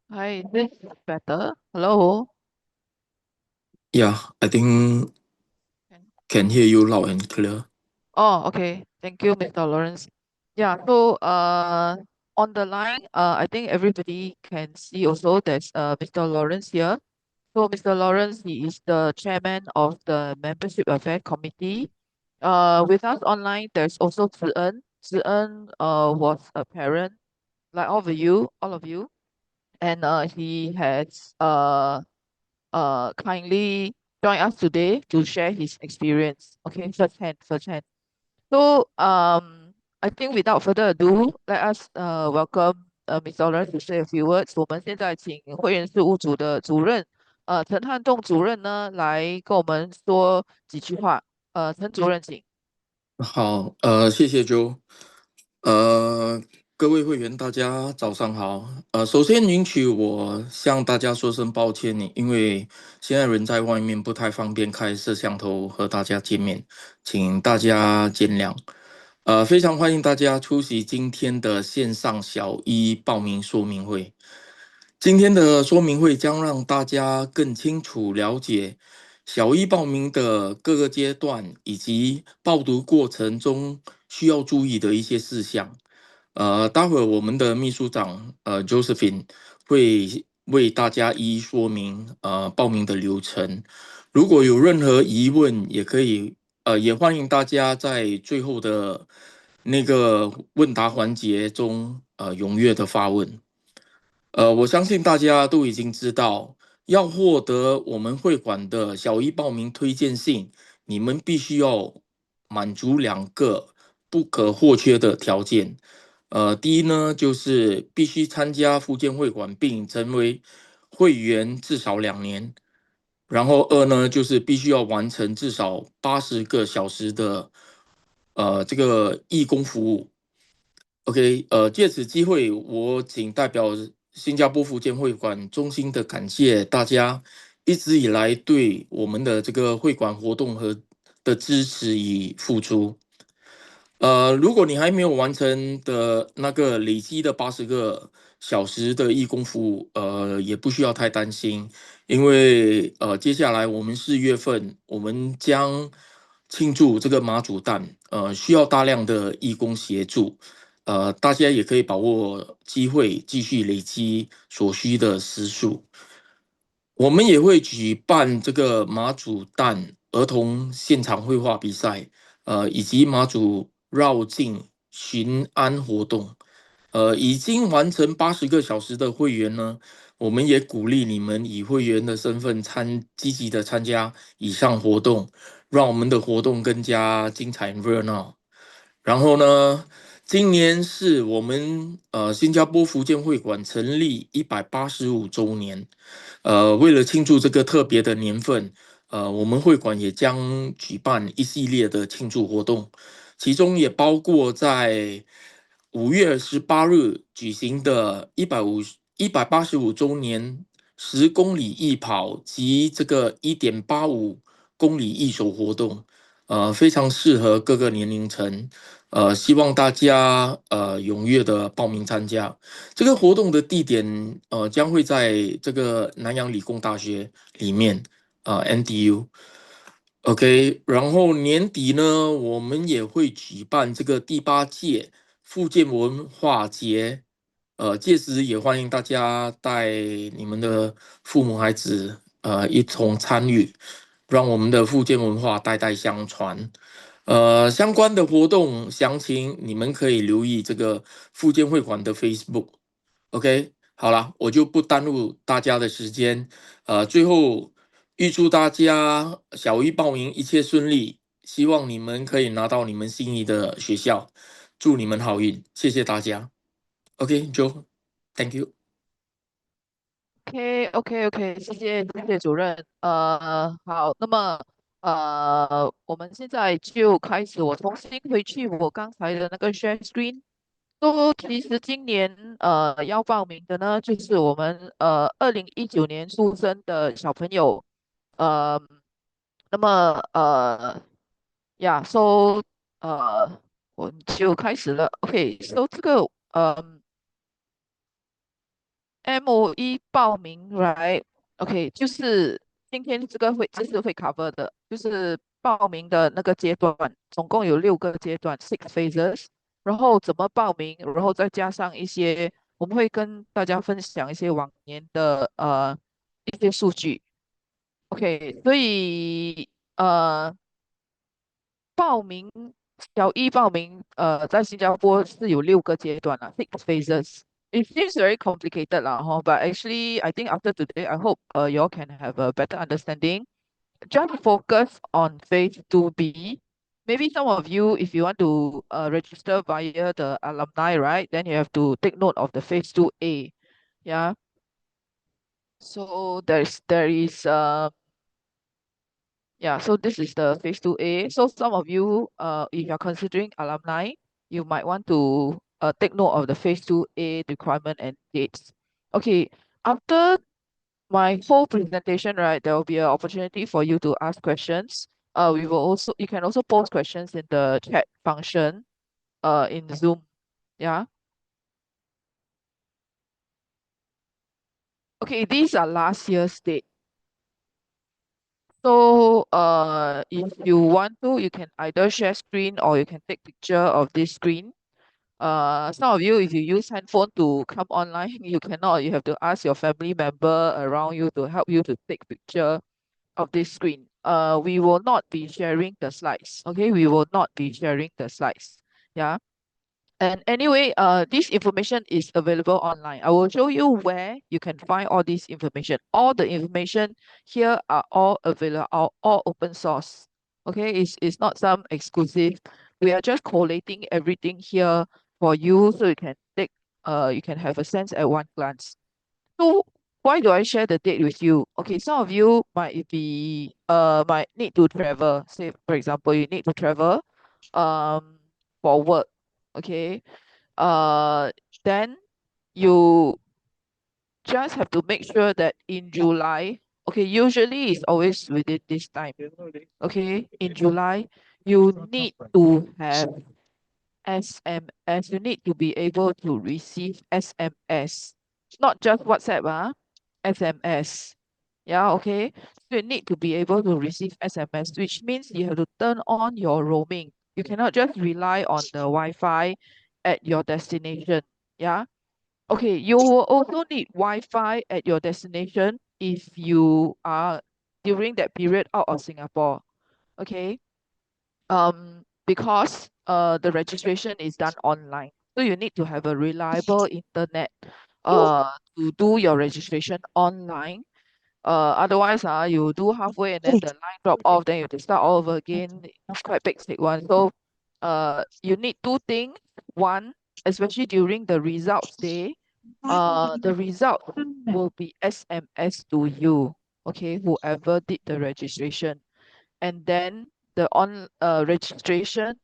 Hi, this is better. Hello. Yeah, I think Can- can hear you loud and clear. Oh, okay. Thank you, Mr. Lawrence. Yeah, so on the line, I think everybody can see also there's Mr. Lawrence here. So Mr. Lawrence, he is the chairman of the Membership Affairs Committee. With us online, there's also Zi En. Zi En was a parent, like all of you, and he has kindly join us today to share his experience. Okay, first hand, first hand. So I think without further ado, let us welcome Mr. Lawrence to say a few words. 我们现在请会员事务组的主任陈汉栋主任呢来跟我们说几句话。陈主任，请。好，谢谢 Joe，各位会员大家早上好。首先允许我向大家说声抱歉，因为现在人在外面不太方便开摄像头和大家见面，请大家见谅。非常欢迎大家出席今天的线上小一报名说明会。今天的说明会将让大家更清楚了解小一报名的各个阶段，以及报读过程中需要注意的一些事项。待会儿我们的秘书长Josephine 会为大家一一说明报名的流程。如果有任何疑问，也欢迎大家在最后的那个问答环节中踊跃的发问。我相信大家都已经知道，要获得我们会馆的小一报名推荐信，你们必须要满足两个不可或缺的条件。第一呢，就是必须参加福建会馆并成为会员至少2年。然后二呢，就是必须要完成至少80个小时的这个义工服务。OK，借此机会，我仅代表新加坡福建会馆衷心的感谢大家一直以来对我们的这个会馆活动的支持与付出。如果你还没有完成的那个累积的80个小时的义工服务，也不需要太担心，因为接下来我们4月份我们将庆祝这个马祖诞，需要大量的义工协助，大家也可以把握机会继续累积所需的时数。我们也会举办这个马祖蛋儿童现场绘画比赛，以及马祖绕境巡安活动。已经完成80个小时的会员呢，我们也鼓励你们以会员的身份积极的参加以上活动，让我们的活动更加精彩热闹。然后呢，今年是我们新加坡福建会馆成立185周年，为了庆祝这个特别的年份，我们会馆也将举办一系列的庆祝活动，其中也包括在5月18日举行的185周年10公里义跑及这个1.85公里义手活动，非常适合各个年龄层。希望大家踊跃的报名参加。这个活动的地点将会在这个南洋理工大学里面NDU。OK，然后年底呢，我们也会举办这个第8届福建文化节，届时也欢迎大家带你们的父母孩子一同参与，让我们的福建文化代代相传。相关的活动详情你们可以留意这个福建会馆的 Facebook。OK，好了，我就不耽误大家的时间。最后预祝大家小一报名一切顺利，希望你们可以拿到你们心仪的学校，祝你们好运，谢谢大家。OK，Joe，Thank you。OK，OK，OK，谢谢主任。好，那么我们现在就开始，我重新回去我刚才的那个 share screen。都其实今年要报名的呢，就是我们2019年出生的小朋友。呃，那么，so 我们就开始了。OK，so 这个 MOE 报名，right？OK，就是今天这是会 cover 的，就是报名的那个阶段，总共有6个阶段，6 phases。然后怎么报名，然后再加上一些，我们会跟大家分享一些往年的一些数据。OK，所以报名小一报名，在新加坡是有6个阶段啊，6 phases。It seems very complicated lah, but actually, I think after today, I hope you all can have a better understanding. Just focus on phase 2B. Maybe some of you, if you want to register via the alumni, right, then you have to take note of the phase 2A. Yeah. So so this is the phase 2A. So some of you, if you're considering alumni, you might want to take note of the phase 2A requirement and dates. Okay, after my whole presentation, right, there will be an opportunity for you to ask questions. You can also post questions in the chat function, in Zoom. Yeah. Okay, these are last year's date. So, if you want to, you can either share screen or you can take picture of this screen. Some of you, if you use handphone to come online, you cannot. You have to ask your family member around you to help you to take picture of this screen. We will not be sharing the slides. Okay, we will not be sharing the slides. Yeah. And anyway, this information is available online. I will show you where you can find all this information. All the information here are all available, all open source. Okay, it's not some exclusive. We are just collating everything here for you so you can have a sense at one glance. So why do I share the date with you? Okay, some of you might need to travel. Say for example, you need to travel um for work. Okay, uh then you just have to make sure that in July, okay, usually it's always within this time. Okay, in July, you need to have SMS. You need to be able to receive SMS, not just WhatsApp, SMS. Yeah, okay. So you need to be able to receive SMS, which means you have to turn on your roaming. You cannot just rely on the Wi-Fi at your destination. Yeah. Okay, you will also need Wi-Fi at your destination if you are during that period out of Singapore. Okay. Because the registration is done online. So you need to have a reliable internet to do your registration online. Otherwise, you do halfway and then the line drop off, then you have to start all over again. It's quite basic one. So you need two things. One, especially during the results day, the result will be SMS to you. Okay, whoever did the registration. And then the on registration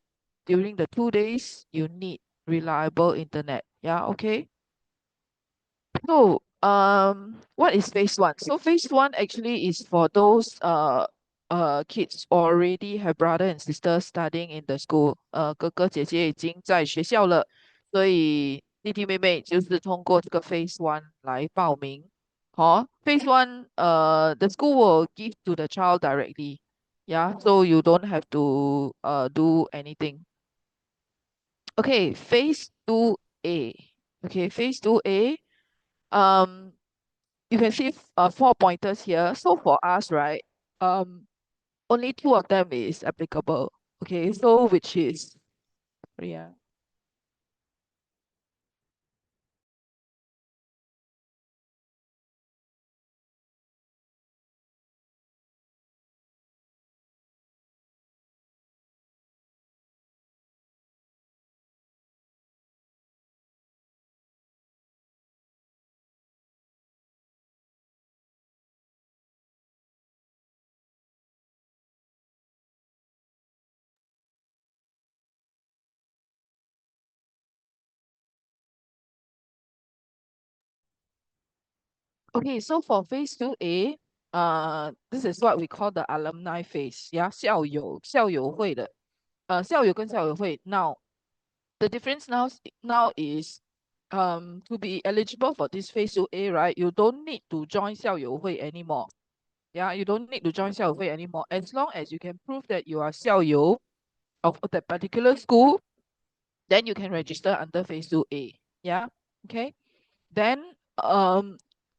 during the 2 days, you need reliable internet. Yeah, okay. So, what is phase one? So phase one actually is for those kids already have brother and sister studying in the school. 哥哥姐姐已经在学校了，所以弟弟妹妹就是通过这个 phase one 来报名。好，phase one, the school will give to the child directly. Yeah, so you don't have to do anything. Okay, phase 2A. Okay, phase 2A. Um, you can see 4 pointers here. So for us, right, only two of them is applicable. Okay, so which is, yeah. Okay, so for phase 2A, this is what we call the alumni phase. Yeah, 校友会的，校友跟校友会。Now, the difference now is to be eligible for this phase 2A, right, you don't need to join 校友会 anymore. Yeah, you don't need to join 校友会 anymore. As long as you can prove that you are 校友 of that particular school, then you can register under phase 2A. Yeah, okay. Then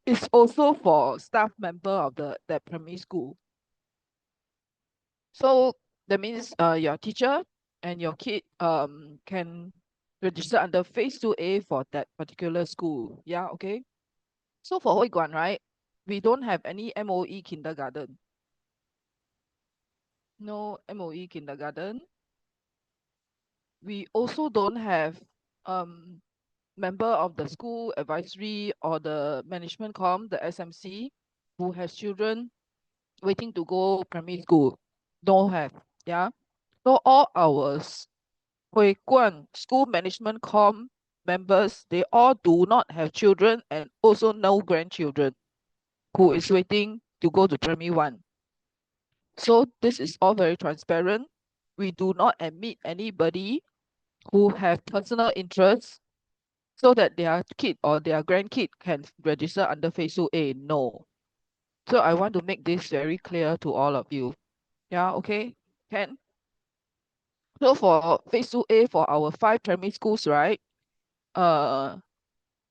it's also for staff member of that primary school. So that means your teacher and your kid can register under phase 2A for that particular school. Yeah, okay. So for Hui Guan, right, we don't have any MOE kindergarten. No MOE kindergarten. We also don't have um member of the school advisory or the management com, the SMC, who has children waiting to go primary school. Don't have. Yeah. So all our Hui Guan school management com members, they all do not have children and also no grandchildren who is waiting to go to primary one. So this is all very transparent. We do not admit anybody who have personal interests so that their kid or their grandkid can register under phase 2A. No. So I want to make this very clear to all of you. Yeah, okay. Can. So for phase 2A for our 5 primary schools, right? Uh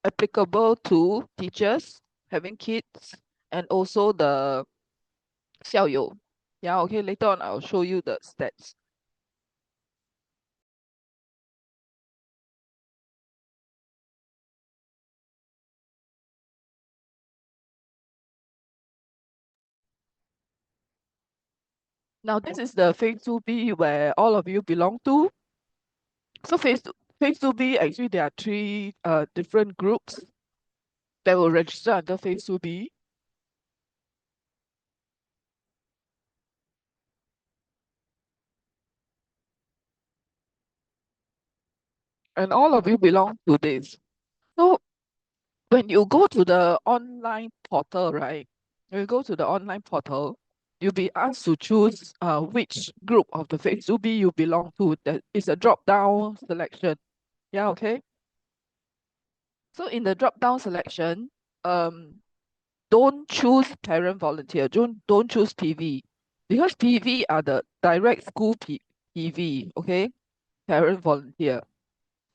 applicable to teachers having kids and also the 校友. Yeah, okay, later on I'll show you the stats. Now this is the phase 2B where all of you belong to. So phase 2B, actually there are 3 different groups that will register under phase 2B. And all of you belong to this. So when you go to the online portal, right? When you go to the online portal, you'll be asked to choose which group of the phase 2B you belong to. That is a drop-down selection. Yeah, okay. So in the drop-down selection, um, don't choose parent volunteer. Don't choose PV, because PV are the direct school PV. Okay, parent volunteer.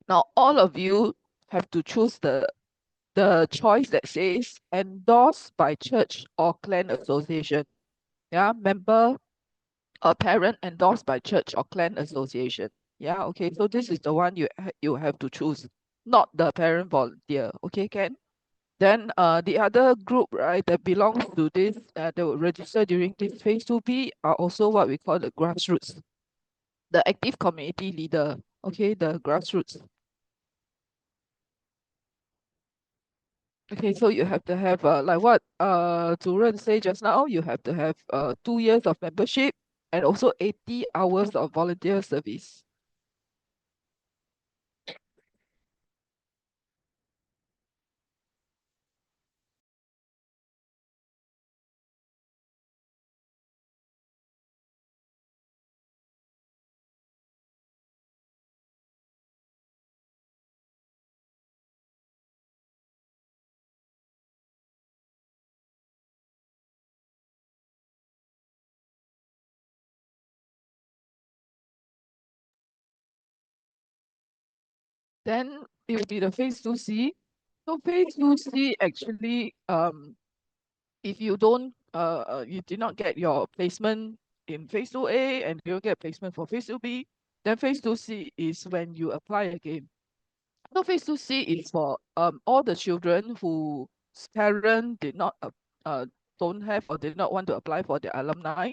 Now all of you have to choose the choice that says endorsed by church or clan association. Yeah, member or parent endorsed by church or clan association. Yeah, okay. So this is the one you have to choose, not the parent volunteer. Okay, Ken? Then the other group, right, that belongs to this, that will register during this phase 2B are also what we call the grassroots, the active community leader. Okay, the grassroots. Okay, so you have to have like what Zuren say just now, you have to have 2 years of membership and also 80 hours of volunteer service. Then it will be the phase 2C. So phase 2C actually, if you don't you did not get your placement in phase 2A and you get placement for phase 2B, then phase 2C is when you apply again. So phase 2C is for all the children whose parent did not don't have or did not want to apply for the alumni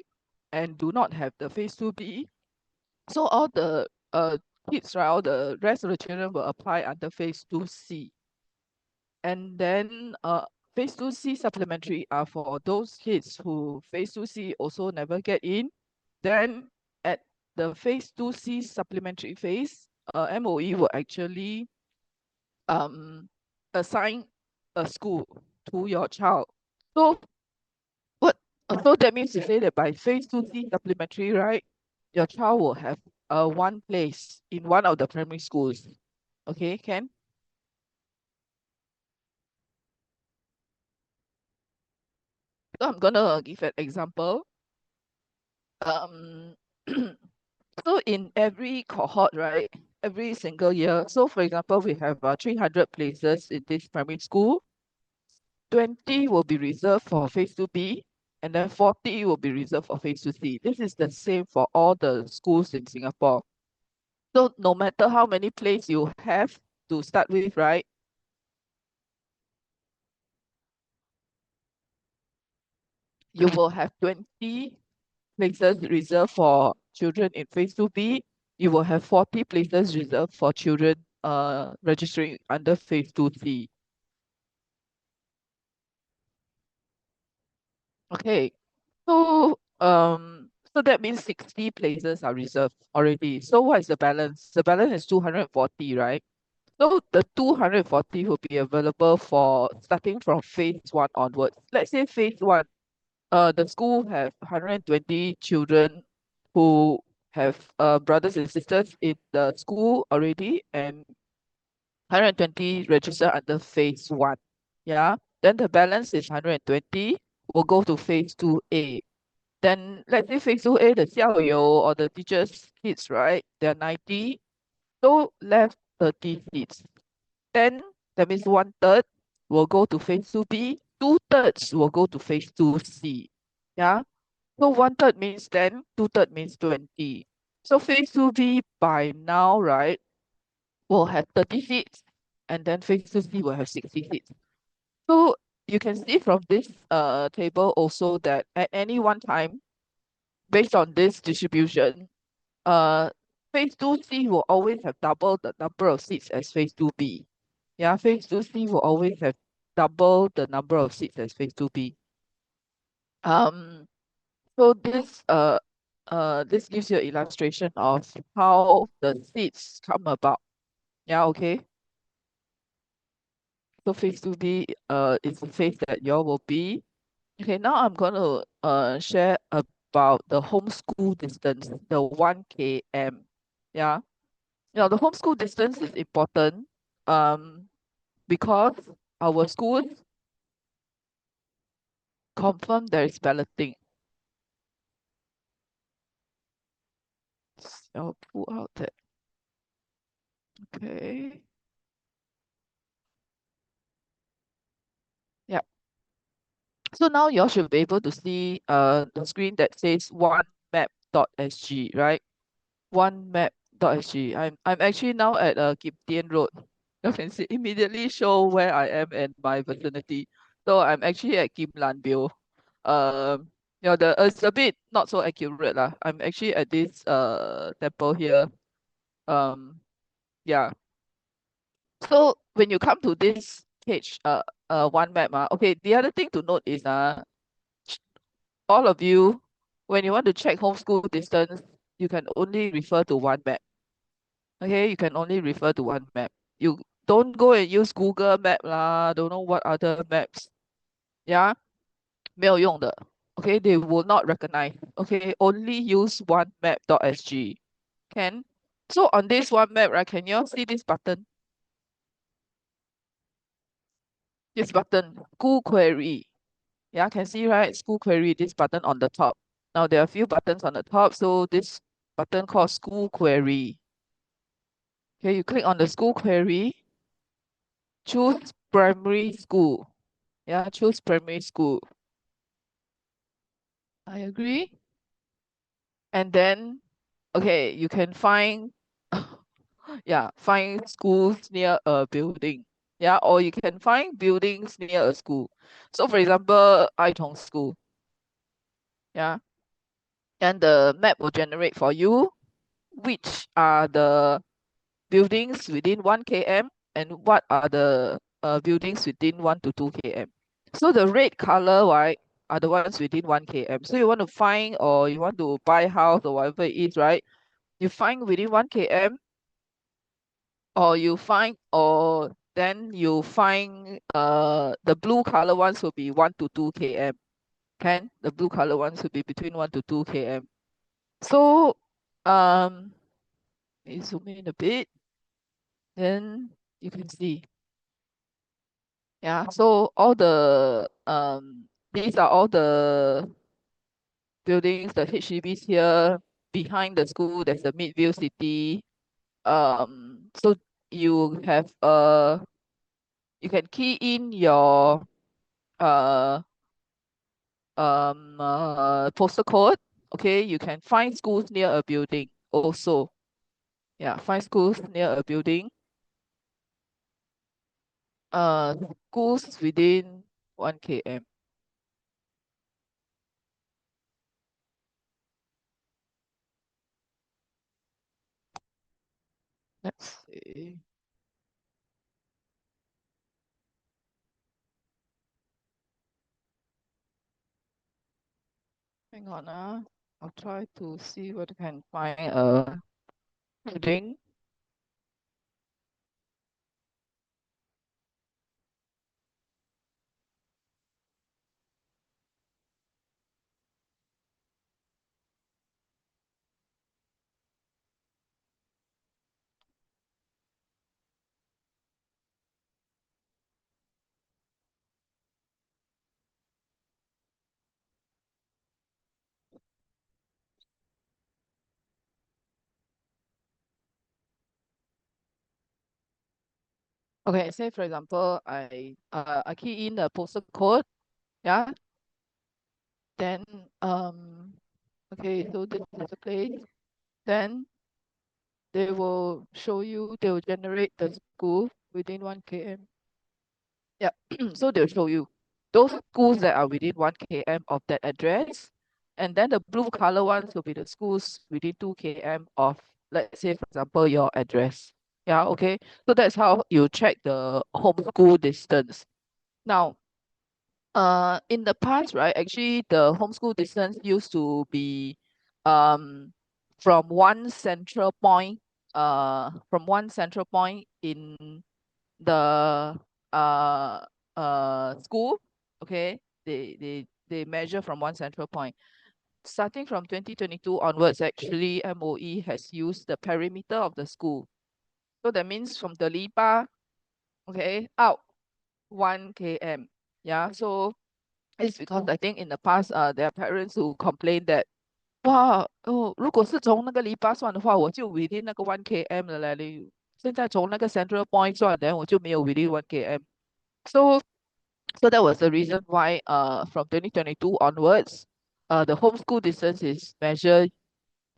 and do not have the phase 2B. So all the kids, right, all the rest of the children will apply under phase 2C. And then phase 2C supplementary are for those kids who phase 2C also never get in. Then at the phase 2C supplementary phase, MOE will actually um assign a school to your child. So what so that means to say that by phase 2C supplementary, right, your child will have one place in one of the primary schools. Okay, Ken? So I'm gonna give an example. Um, so in every cohort, right, every single year. So for example, we have 300 places in this primary school. 20 will be reserved for phase 2B, and then 40 will be reserved for phase 2C. This is the same for all the schools in Singapore. So no matter how many places you have to start with, right, you will have 20 places reserved for children in phase 2B. You will have 40 places reserved for children registering under phase 2C. Okay, so that means 60 places are reserved already. So what is the balance? The balance is 240, right? So the 240 will be available for starting from phase one onwards. Let's say phase one, the school have 120 children who have brothers and sisters in the school already, and 120 register under phase one. Yeah. Then the balance is 120 will go to phase 2A. Then let's say phase 2A, the 校友 or the teachers' kids, right? They're 90. So left 30 seats. Then that means 1/3 will go to phase 2B, 2/3 will go to phase 2C. Yeah. So 1/3 means 10, 2/3 means 20. So phase 2B by now, right, will have 30 seats, and then phase 2C will have 60 seats. So you can see from this table also that at any one time, based on this distribution, uh, phase 2C will always have double the number of seats as phase 2B. Yeah, phase 2C will always have double the number of seats as phase 2B. Um, so this gives you an illustration of how the seats come about. Yeah, okay. So phase 2B is the phase that you all will be. Okay, now I'm going to share about the homeschool distance, the 1 km. Yeah. Yeah, the homeschool distance is important because our schools confirm there is balloting. I'll pull out that. Okay. Yeah. So now you all should be able to see the screen that says onemap.sg, right? Onemap.sg. I'm actually now at Kim Tian Road. You can see immediately show where I am and my vicinity. So I'm actually at Kim Lan Bio. It's a bit not so accurate lah. I'm actually at this temple here. Um, yeah. So when you come to this page, one map, okay, the other thing to note is all of you, when you want to check homeschool distance, you can only refer to one map. Okay, you can only refer to one map. You don't go and use Google Map lah, don't know what other maps. Yeah, 没有用的. Okay, they will not recognize. Okay, only use one map.sg. Can? So on this one map, right, can you all see this button? This button, school query. Yeah, can see, right? School query, this button on the top. Now there are a few buttons on the top, so this button called school query. Okay, you click on the school query, choose primary school. Yeah, choose primary school. I agree. And then, okay, you can find, yeah, find schools near a building. Yeah, or you can find buildings near a school. So for example, Aitong School. Yeah, and the map will generate for you which are the buildings within 1 km and what are the buildings within 1 to 2 km. So the red color, right, are the ones within 1 km. So you want to find or you want to buy house or whatever it is, right? You find within 1 km or then you find the blue color ones will be 1 to 2 km. Can the blue color ones will be between 1 to 2 km. So let me zoom in a bit, then you can see. Yeah, so all the these are all the buildings, the HDBs here. Behind the school, there's the Midview City. So you have you can key in your uh postal code. Okay, you can find schools near a building also. Yeah, find schools near a building. Uh, Schools within 1 km. Let's see. Hang on, I'll try to see what I can find a building. Okay, say for example, I key in the postal code, yeah. Then okay, so this is the place. Then they will generate the school within 1 km. Yeah, so they'll show you those schools that are within 1 km of that address. And then the blue color ones will be the schools within 2 km of, let's say, for example, your address. Yeah, okay. So that's how you check the homeschool distance. Now, in the past, right, actually the homeschool distance used to be um from one central point, in the uh school. Okay, they measure from one central point. Starting from 2022 onwards, actually MOE has used the perimeter of the school. So that means from the lipa, okay, out 1 km. Yeah, so it's because I think in the past, there are parents who complain that,哇哦，如果是从那个篱笆算的话，我就 within 那个 1 km 了嘞。现在从那个 central point 算，然后我就没有 within 1 km。So so that was the reason why from 2022 onwards, the homeschool distance is measured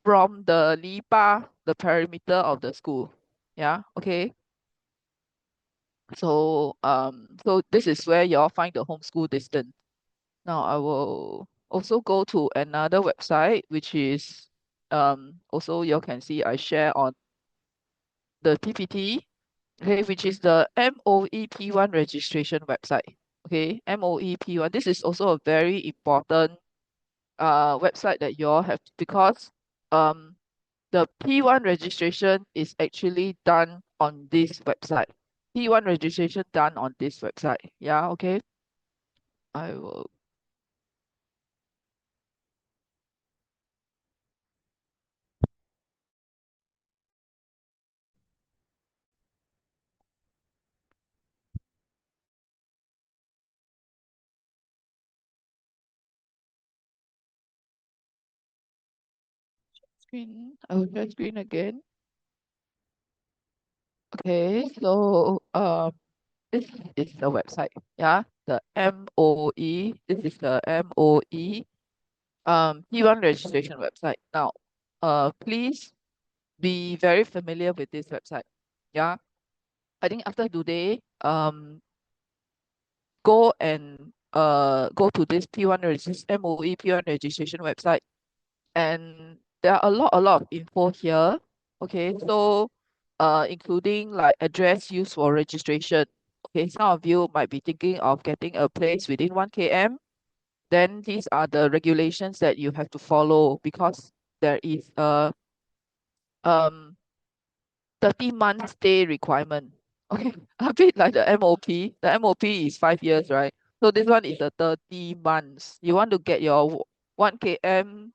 from the lipa, the perimeter of the school. Yeah, okay. So this is where you all find the homeschool distance. Now I will also go to another website, which is also you can see I share on the PPT, okay, which is the MOEP1 registration website. Okay, MOEP1. This is also a very important website that you all have, because um the P1 registration is actually done on this website. P1 registration done on this website. Yeah, okay. I will I will share screen again. Okay, so this is the website. Yeah, the MOE. This is the MOE P1 registration website. Now, please be very familiar with this website. Yeah, I think after today, go to this P1 MOE P1 registration website, and there are a lot of info here. Okay, so including like address used for registration. Okay, some of you might be thinking of getting a place within 1 km. Then these are the regulations that you have to follow, because there is a um 30-month stay requirement. Okay, a bit like the MOP. The MOP is 5 years, right? So this one is a 30 months. You want to get your 1 km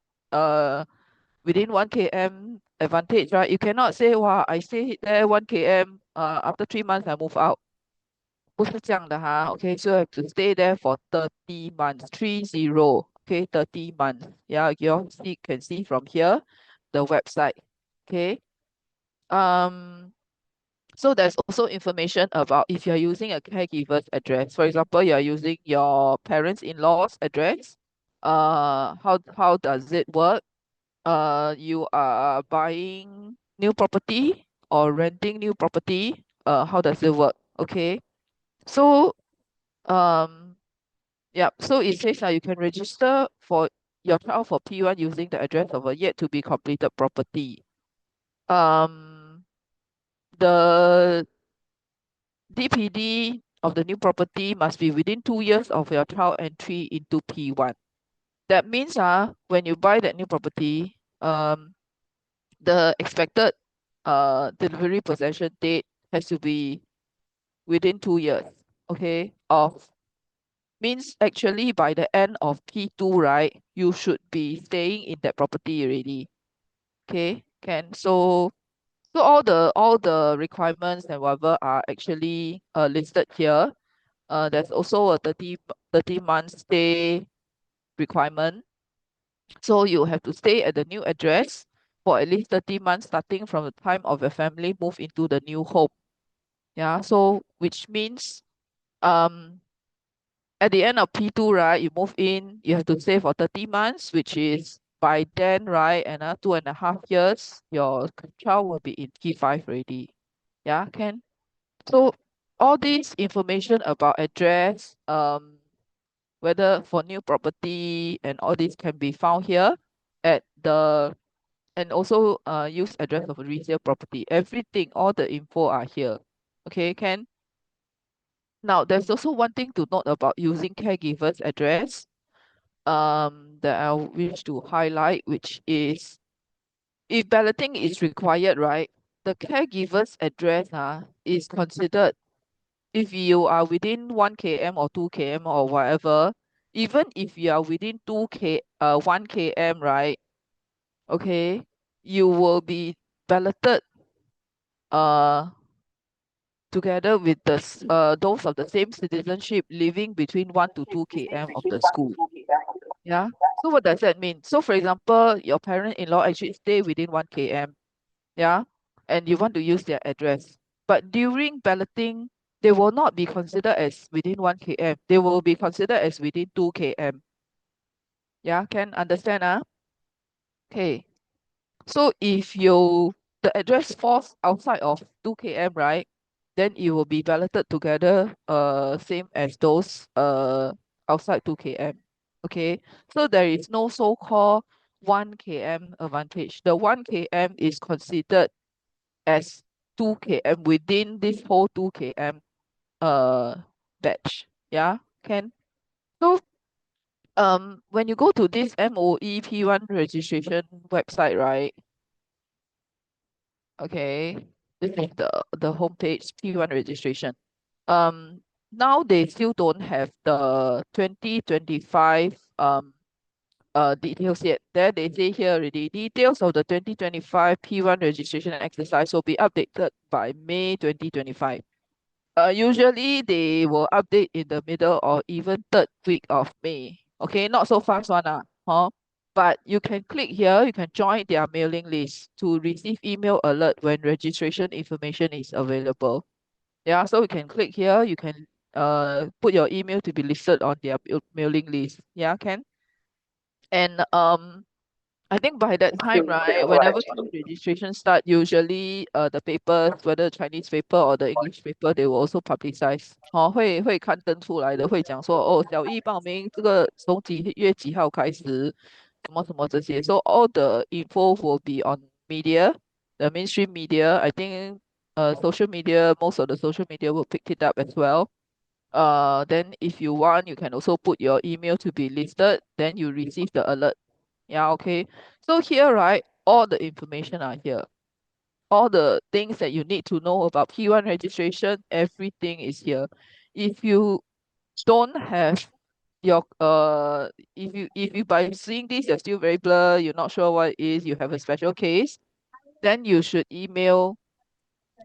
within 1 km advantage, right? You cannot say, wow, I stay there 1 km, after 3 months I move out. 不是这样的哈。Okay, so you have to stay there for 30 months, 30. Okay, 30 months. Yeah, you all can see from here the website. Okay. Um, so there's also information about if you're using a caregiver's address. For example, you're using your parents-in-law's address. How does it work? You are buying new property or renting new property. How does it work? Okay. So um yeah, so it says that you can register for your child for P1 using the address of a yet to be completed property. Um the DPD of the new property must be within 2 years of your child entry into P1. That means when you buy that new property, the expected delivery possession date has to be within 2 years. Okay, of means actually by the end of P2, right, you should be staying in that property already. Okay, can so all the requirements and whatever are actually listed here. There's also a 30 months stay requirement. So you have to stay at the new address for at least 30 months starting from the time of your family move into the new home. Yeah, so which means um at the end of P2, right, you move in, you have to stay for 30 months, which is by then, right, another 2.5 years, your child will be in P5 already. Yeah, can. So all this information about address, whether for new property and all this can be found here at the and also use address of a resale property. Everything, all the info are here. Okay, can. Now there's also one thing to note about using caregiver's address that I wish to highlight, which is if balloting is required, right, the caregiver's address is considered if you are within 1 km or 2 km or whatever, even if you are within 1 km, right, okay, you will be balloted uh together with those of the same citizenship living between 1 to 2 km of the school. Yeah. So what does that mean? So for example, your parent-in-law actually stay within 1 km, yeah, and you want to use their address. But during balloting, they will not be considered as within 1 km. They will be considered as within 2 km. Yeah, can understand, Okay. So if the address falls outside of 2 km, right, then it will be balloted together, same as those outside 2 km. Okay. So there is no so-called 1 km advantage. The 1 km is considered as 2 km within this whole 2 km uh batch. Yeah, can. So when you go to this MOE P1 registration website, right? Okay, this is the homepage P1 registration. Um, Now they still don't have the 2025 details yet. There they say here already, details of the 2025 P1 registration exercise will be updated by May 2025. Usually they will update in the middle or even third week of May. Okay, not so fast one huh? But you can click here, you can join their mailing list to receive email alert when registration information is available. Yeah, so you can click here, you can put your email to be listed on their mailing list. Yeah, can. And I think by that time, right, whenever new registration start, usually the papers, whether Chinese paper or the English paper, they will also publicize. 会刊登出来的，会讲说哦，小一报名这个从几月几号开始，什么什么这些。So all the info will be on media, the mainstream media. I think social media, most of the social media will pick it up as well. Then if you want, you can also put your email to be listed, then you receive the alert. Yeah, okay. So here, right, all the information are here. All the things that you need to know about P1 registration, everything is here. If you don't have your if you by seeing this you're still very blur, you're not sure what it is, you have a special case, then you should email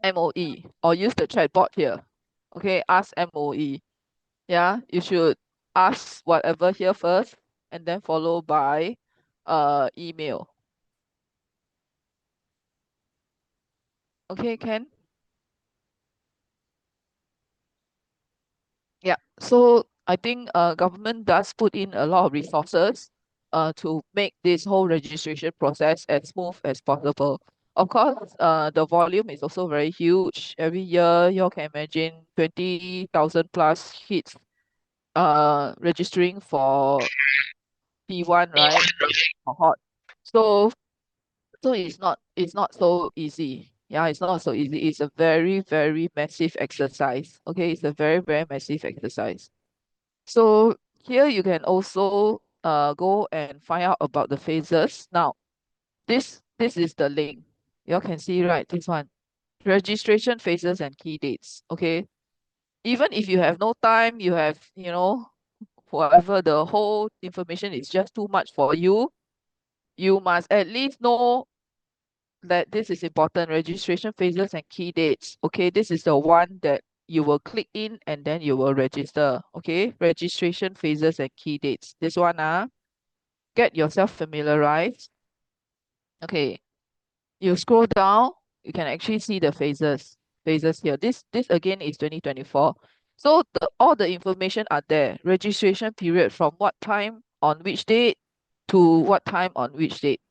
MOE or use the chat bot here. Okay, ask MOE. Yeah, you should ask whatever here first and then follow by email. Okay, can? Yeah. So I think government does put in a lot of resources to make this whole registration process as smooth as possible. Of course, the volume is also very huge. Every year, you all can imagine 20,000 plus kids registering for P1, right? Cohort. So it's not so easy. Yeah, it's not so easy. It's a very, very massive exercise. Okay, it's a very, very massive exercise. So here you can also go and find out about the phases. Now, this is the link. You all can see, right? This one. Registration phases and key dates. Okay. Even if you have no time, you have, whatever the whole information is just too much for you, you must at least know that this is important. Registration phases and key dates. Okay, this is the one that you will click in and then you will register. Okay, registration phases and key dates. This one, get yourself familiarized. Okay, you scroll down, you can actually see the phases here. This again is 2024. So all the information are there. Registration period from what time on which date to what time on which date.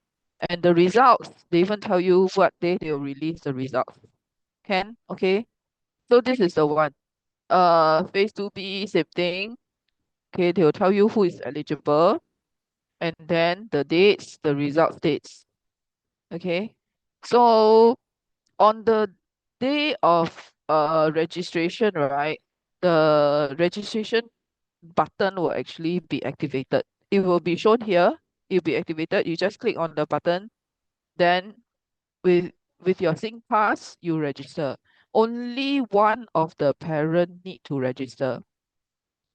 And the results, they even tell you what day they'll release the results. Can? Okay. So this is the one. Phase 2B, same thing. Okay, they'll tell you who is eligible and then the dates, the results dates. Okay. So on the day of registration, right, the registration button will actually be activated. It will be shown here. It will be activated. You just click on the button, then with with your SingPass, you register. Only one of the parent need to register,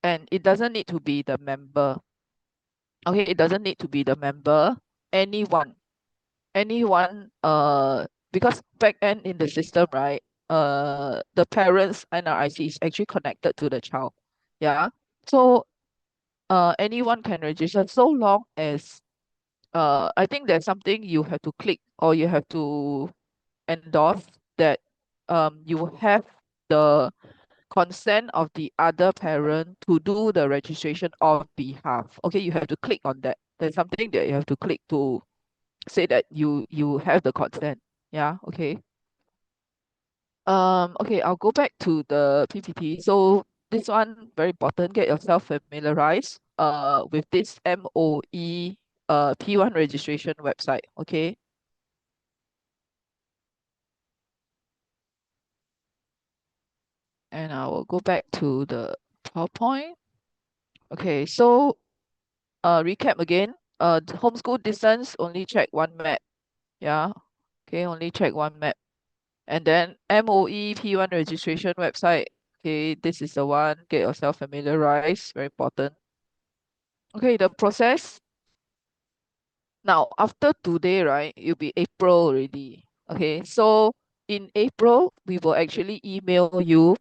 and it doesn't need to be the member. Okay, it doesn't need to be the member. Anyone, anyone. Because back end in the system, right? The parents' NRIC is actually connected to the child. Yeah. So anyone can register so long as I think there's something you have to click or you have to endorse that you have the consent of the other parent to do the registration on behalf. Okay, you have to click on that. There's something that you have to click to say that you have the consent. Yeah, okay. Okay, I'll go back to the PPT. So this one very important. Get yourself familiarized with this MOE P1 registration website. Okay. And I will go back to the PowerPoint. Okay, so recap again. Homeschool distance, only check one map. Yeah. Okay, only check one map. And then MOE P1 registration website. Okay, this is the one. Get yourself familiarized. Very important. Okay, the process. Now, after today, right, it'll be April already. Okay, so in April, we will actually email you.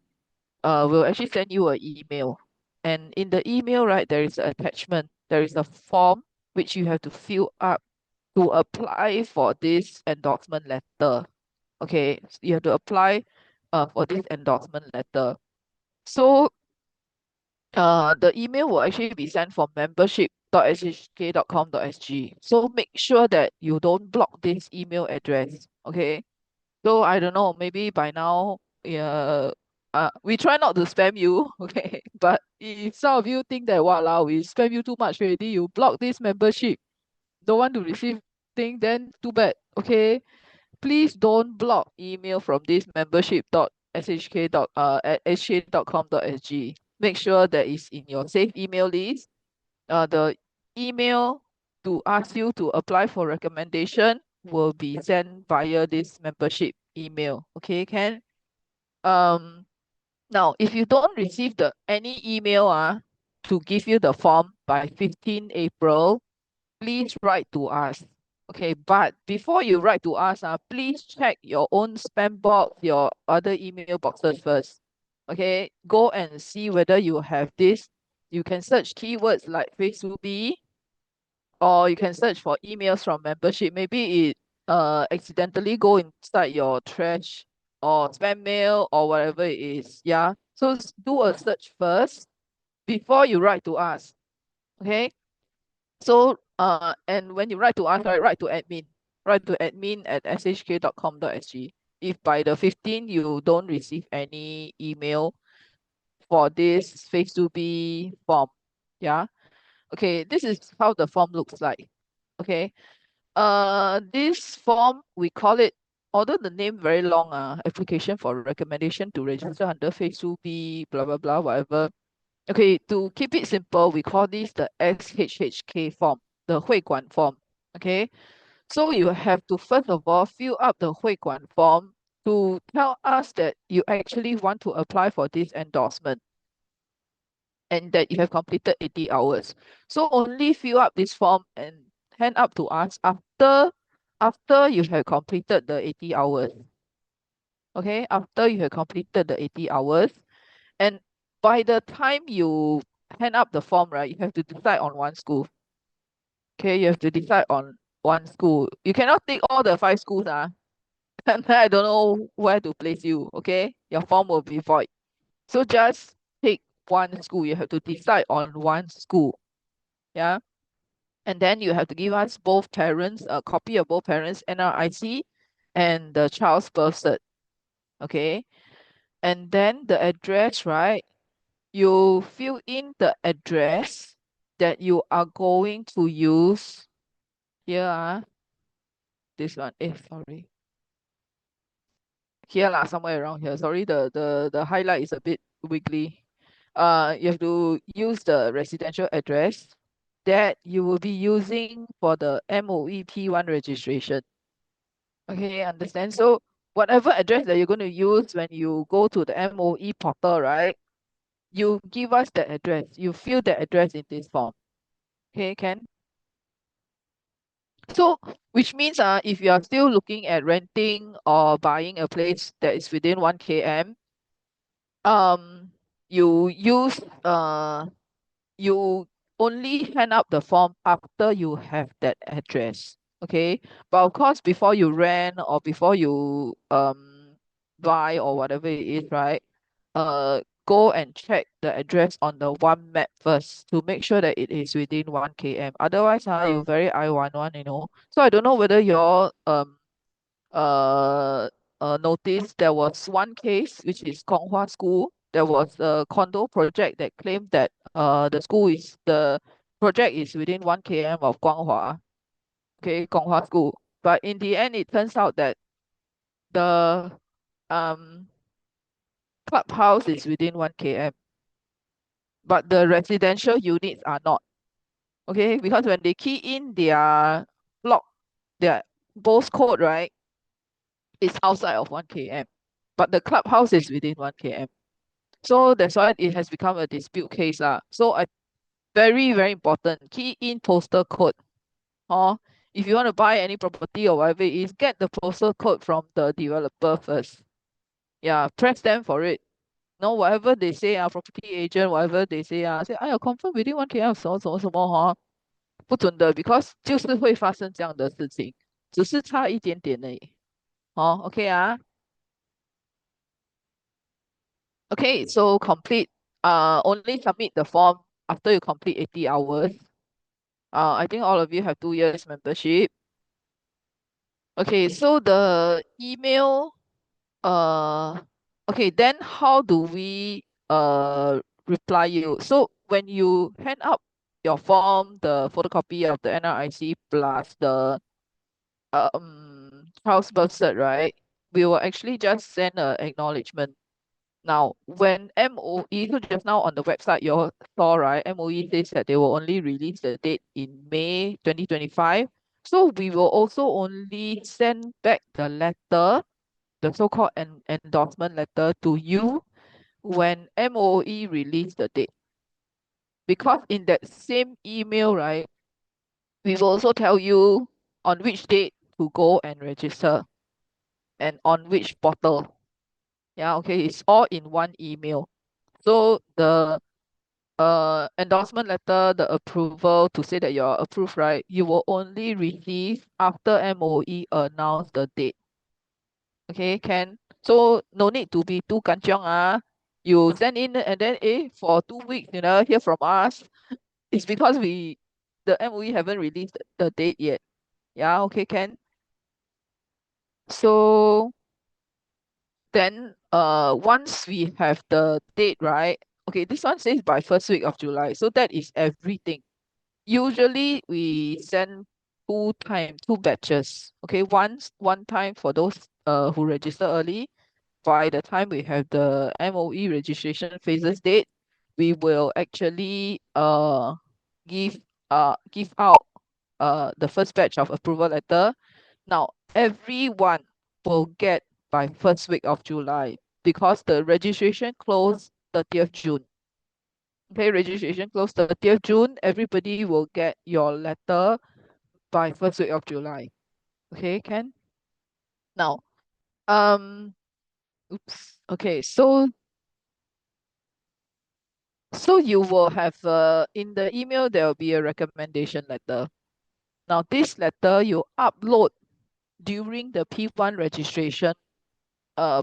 We'll actually send you an email. And in the email, right, there is an attachment. There is a form which you have to fill up to apply for this endorsement letter. Okay, you have to apply for this endorsement letter. So the email will actually be sent from membership.shk.com.sg. So make sure that you don't block this email address. Okay. So I don't know, maybe by now, yeah, we try not to spam you, okay? But if some of you think that wow, we spam you too much already, you block this membership, don't want to receive thing, then too bad, okay? Please don't block email from this membership.shk.com.sg. Make sure that it's in your safe email list. The email to ask you to apply for recommendation will be sent via this membership email. Okay, can? Um, Now if you don't receive the any email to give you the form by 15 April, please write to us. Okay, but before you write to us, please check your own spam box, your other email boxes first. Okay, go and see whether you have this. You can search keywords like Facebook, or you can search for emails from membership. Maybe it accidentally go inside your trash or spam mail or whatever it is. Yeah. So do a search first before you write to us. Okay. So and when you write to us, right, write to admin. Write to admin@shk.com.sg. If by the 15th you don't receive any email for this phase 2B form. Yeah. Okay, this is how the form looks like. Okay. This form we call it, although the name very long, application for recommendation to register under phase 2B, blah blah blah, whatever. Okay, to keep it simple, we call this the SHHK form, the 会馆 form. Okay, so you have to first of all fill up the 会馆 form to tell us that you actually want to apply for this endorsement and that you have completed 80 hours. So only fill up this form and hand up to us after you have completed the 80 hours. Okay, after you have completed the 80 hours, and by the time you hand up the form, right, you have to decide on one school. Okay, you have to decide on one school. You cannot take all the five schools, and then I don't know where to place you. Okay, your form will be void. So just pick one school. You have to decide on one school. Yeah. And then you have to give us both parents, a copy of both parents' NRIC and the child's birth cert. Okay. And then the address, right? You fill in the address that you are going to use here. This one. Sorry. Here lah, somewhere around here. Sorry, the highlight is a bit wiggly. You have to use the residential address that you will be using for the MOE P1 registration. Okay, understand. So whatever address that you're going to use when you go to the MOE portal, right? You give us the address. You fill the address in this form. Okay, can. So which means if you are still looking at renting or buying a place that is within 1 km, um you use you only hand up the form after you have that address. Okay, but of course before you rent or before you buy or whatever it is, right, go and check the address on the one map first to make sure that it is within 1 km. Otherwise you very I11, so I don't know whether your uh notice there was one case which is Konghua School. There was a condo project that claimed that the project is within 1 km of Guanghua, okay, Konghua School. But in the end, it turns out that the um clubhouse is within 1 km, but the residential units are not. Okay, because when they key in their block, their post code, right, it's outside of 1 km, but the clubhouse is within 1 km. So that's why it has become a dispute case. So very, very important. Key in postal code. Or if you want to buy any property or whatever it is, get the postal code from the developer first. Yeah, press them for it. No, whatever they say, property agent, whatever they say, say, confirm within 1 km 什么什么什么不准的 because 就是会发生这样的事情，只是差一点点而已。OK Okay, so complete, only submit the form after you complete 80 hours. I think all of you have 2 years membership. Okay, so the email, uh, okay, then how do we reply you? So when you hand up your form, the photocopy of the NRIC plus the house birth cert, right? We will actually just send a acknowledgement. Now, when MOE, so just now on the website you saw, right, MOE says that they will only release the date in May 2025. So we will also only send back the letter, the so-called endorsement letter to you when MOE release the date. Because in that same email, right, we will also tell you on which date to go and register and on which portal. Yeah, okay, it's all in one email. So the endorsement letter, the approval to say that you're approved, right? You will only receive after MOE announce the date. Okay, can. So no need to be too kanchiong You send in and then for 2 weeks you never hear from us. It's because the MOE haven't released the date yet. Yeah, okay, can. So then once we have the date, right? Okay, this one says by first week of July. So that is everything. Usually we send two batches. Okay, one time for those who register early. By the time we have the MOE registration phases date, we will actually give give out the first batch of approval letter. Now everyone will get by first week of July because the registration closed 30th June. Okay, registration closed 30th June. Everybody will get your letter by first week of July. Okay, can. Now, um, oops. Okay, so you will have in the email there will be a recommendation letter. Now this letter you upload during the P1 registration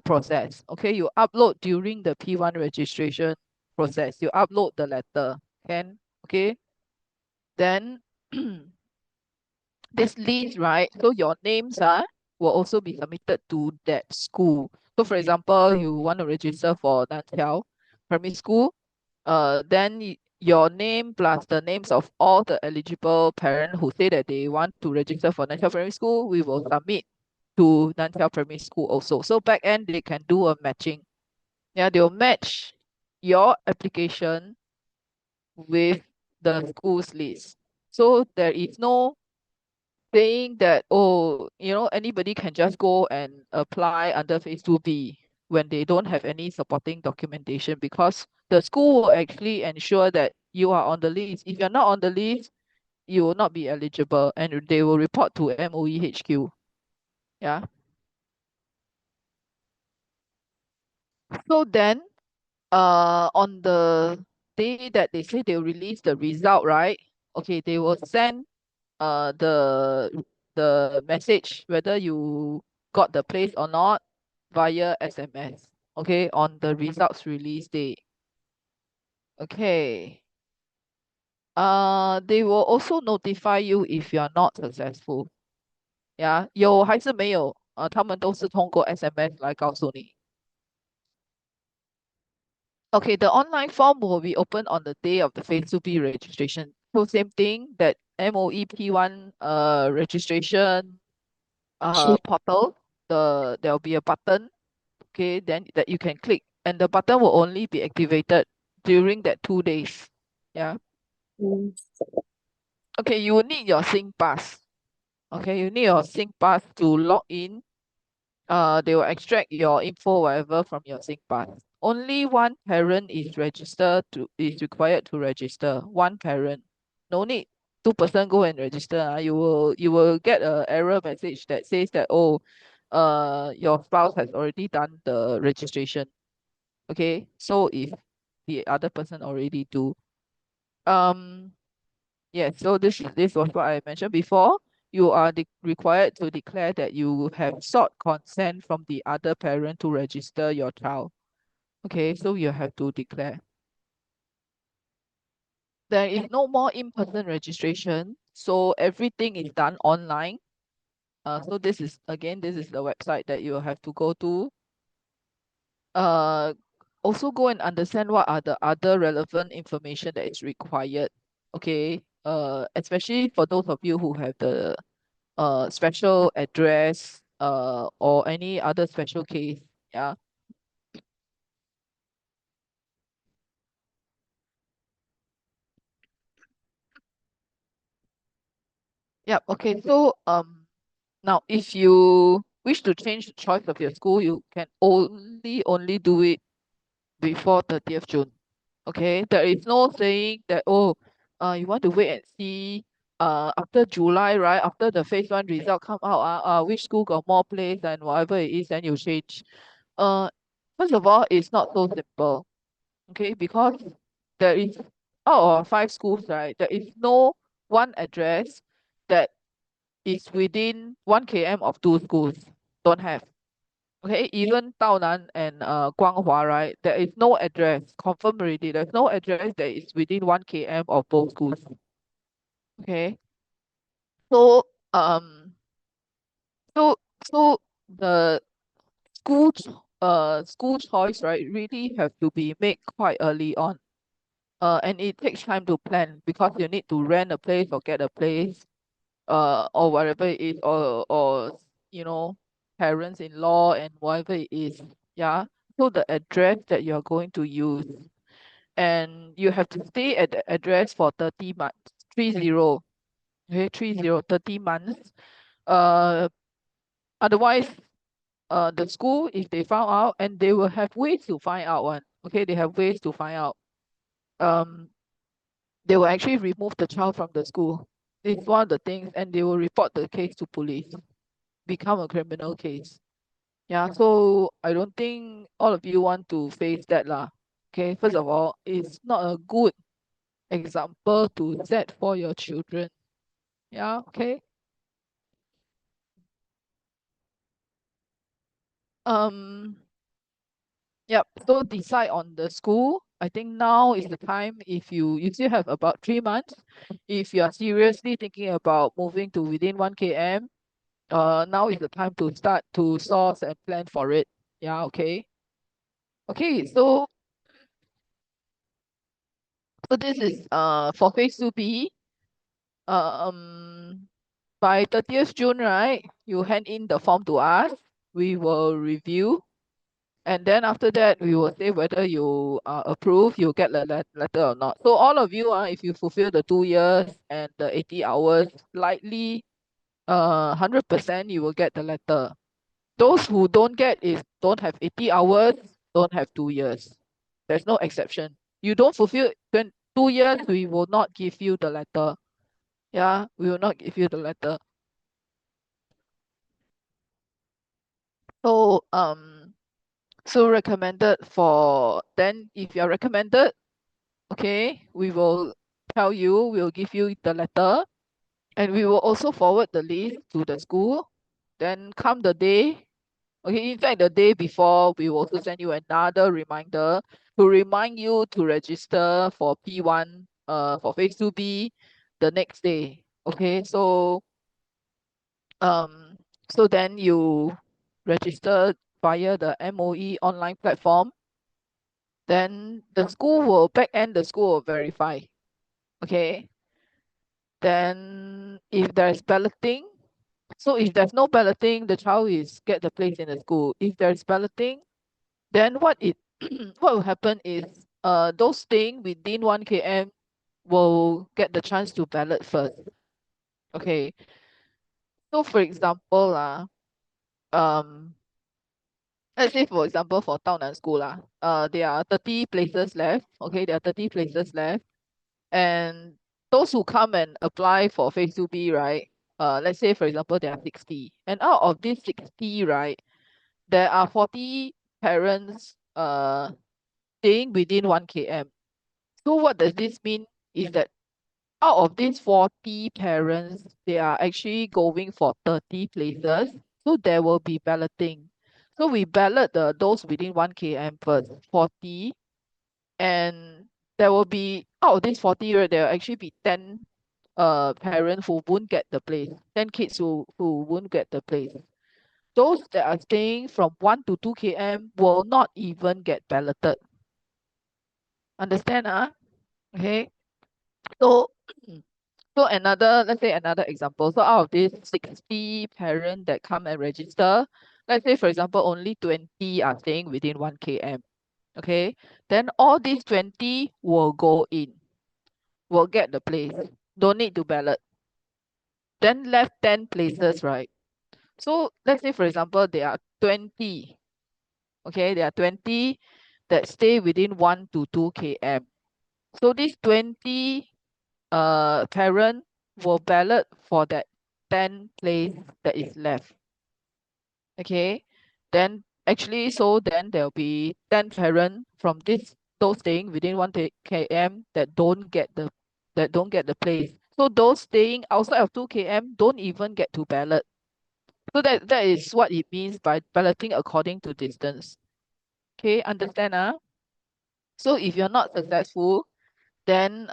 process. Okay, you upload during the P1 registration process. You upload the letter. Can. Okay. Then this list, right? So your names will also be submitted to that school. So for example, you want to register for Nantiao Primary School, then your name plus the names of all the eligible parents who say that they want to register for Nantiao Primary School, we will submit to Nantiao Primary School also. So back end they can do a matching. Yeah, they'll match your application with the school's list. So there is no saying that, oh, anybody can just go and apply under phase 2B when they don't have any supporting documentation, because the school will actually ensure that you are on the list. If you're not on the list, you will not be eligible and they will report to MOE HQ. Yeah. So then on the day that they say they'll release the result, right? Okay, they will send the message whether you got the place or not via SMS. Okay, on the results release day. Okay. They will also notify you if you are not successful. Yeah, 有还是没有？他们都是通过 SMS 来告诉你。Okay, the online form will be open on the day of the phase 2B registration. So same thing, that MOE P1 registration portal, there'll be a button, okay, then that you can click, and the button will only be activated during that 2 days. Yeah. Mm. Okay, you will need your SingPass. Okay, you need your SingPass to log in. They will extract your info whatever from your SingPass. Only one parent is required to register. One parent. No need two-person go and register. You will get a error message that says that, oh, your spouse has already done the registration. Okay, so if the other person already do, um yes, so this was what I mentioned before. You are required to declare that you have sought consent from the other parent to register your child. Okay, so you have to declare. There is no more in-person registration, so everything is done online. So this is the website that you have to go to. Uh, Also go and understand what are the other relevant information that is required. Okay, especially for those of you who have the special address or any other special case. Yeah. Yep. Okay. So now if you wish to change the choice of your school, you can only do it before 30th June. Okay. There is no saying that, oh, you want to wait and see after July, right? After the phase 1 result come out, which school got more place and whatever it is, then you change. Uh First of all, it's not so simple, okay, because there is out of five schools, right, there is no one address that is within 1 km of two schools. Don't have. Okay, even Taonan and Guanghua, right, there is no address, confirmed already. There's no address that is within 1 km of both schools. Okay. So um so so the school choice, right, really have to be made quite early on. And it takes time to plan because you need to rent a place or get a place, or whatever it is, or you know, parents-in-law and whatever it is. Yeah. So the address that you're going to use, and you have to stay at the address for 30 months, 30. Okay, 30 months. Uh, Otherwise, the school, if they found out, and they will have ways to find out one. Okay, they have ways to find out. Um, they will actually remove the child from the school. It's one of the things, and they will report the case to police, become a criminal case. Yeah, so I don't think all of you want to face that lah. Okay, first of all, it's not a good example to set for your children. Yeah, okay. Um, yep. So decide on the school. I think now is the time. If you still have about 3 months, if you are seriously thinking about moving to within 1 km, now is the time to start to source and plan for it. Yeah, okay. Okay, so this is for phase 2B. Um by 30th June, right? You hand in the form to us. We will review. And then after that, we will say whether you approve, you get the letter or not. So all of you, if you fulfill the 2 years and the 80 hours, likely 100% you will get the letter. Those who don't get is don't have 80 hours, don't have 2 years. There's no exception. You don't fulfill 2 years, we will not give you the letter. Yeah, we will not give you the letter. So so recommended for, then if you're recommended, okay, we will tell you, we'll give you the letter, and we will also forward the list to the school. Then come the day, okay, in fact the day before, we will also send you another reminder to remind you to register for P1 for phase 2B the next day. Okay, um so then you register via the MOE online platform. Then the school will back end, the school will verify. Okay. Then if there's balloting, so if there's no balloting, the child is get the place in the school. If there's balloting, then what will happen is those staying within 1 km will get the chance to ballot first. Okay. So for example, um let's say for example for Taonan school there are 30 places left. Okay, there are 30 places left. And those who come and apply for phase 2B, right? Let's say for example there are 60. And out of these 60, right, there are 40 parents staying within 1 km. So what does this mean is that out of these 40 parents, they are actually going for 30 places. So there will be balloting. So we ballot those within 1 km first, 40. And there will be, out of these 40, right, there will actually be 10 parents who won't get the place, 10 kids who won't get the place. Those that are staying from 1 to 2 km will not even get balloted. Understand? Okay. So so another, let's say another example. So out of these 60 parents that come and register, let's say for example only 20 are staying within 1 km. Okay. Then all these 20 will go in, will get the place. Don't need to ballot. Then left 10 places, right? So let's say for example there are 20. Okay, there are 20 that stay within 1 to 2 km. So these 20 parent will ballot for that 10 place that is left. Okay, then actually, so then there'll be 10 parents from those staying within 1 km that don't get the place. So those staying outside of 2 km don't even get to ballot. So that is what it means by balloting according to distance. Okay, understand? So if you're not successful, then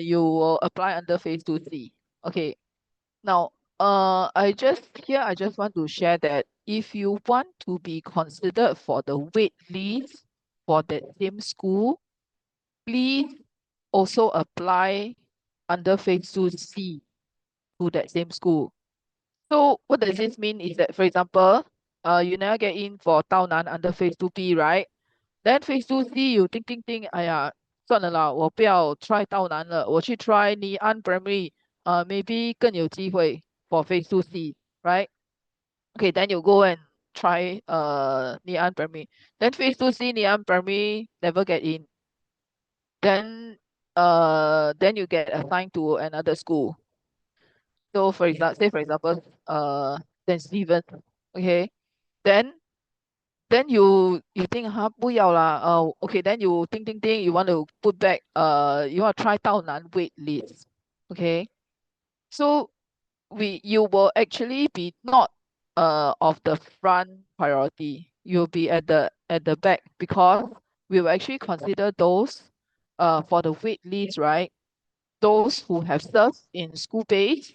you will apply under phase 2C. Okay. Now, I just want to share that if you want to be considered for the wait list for that same school, please also apply under phase 2C to that same school. So what does this mean is that, for example, you never get in for Tao Nan under phase 2B, right? Then phase 2C you think，哎呀，算了啦，我不要 try 到难了，我去 try 尼安 primary，maybe 更有机会 for phase 2C, right? Okay, then you go and try Ngee primary. Then phase 2C Ngee primary never get in. Then you get assigned to another school. So for example, say for example, St. Stephen, okay? Then then you think 不要啦 okay, then you think you want to put back you want to try 到南 wait list, okay? So you will actually be not of the front priority. You'll be at the back because we will actually consider those for the wait list, right? Those who have served in school base,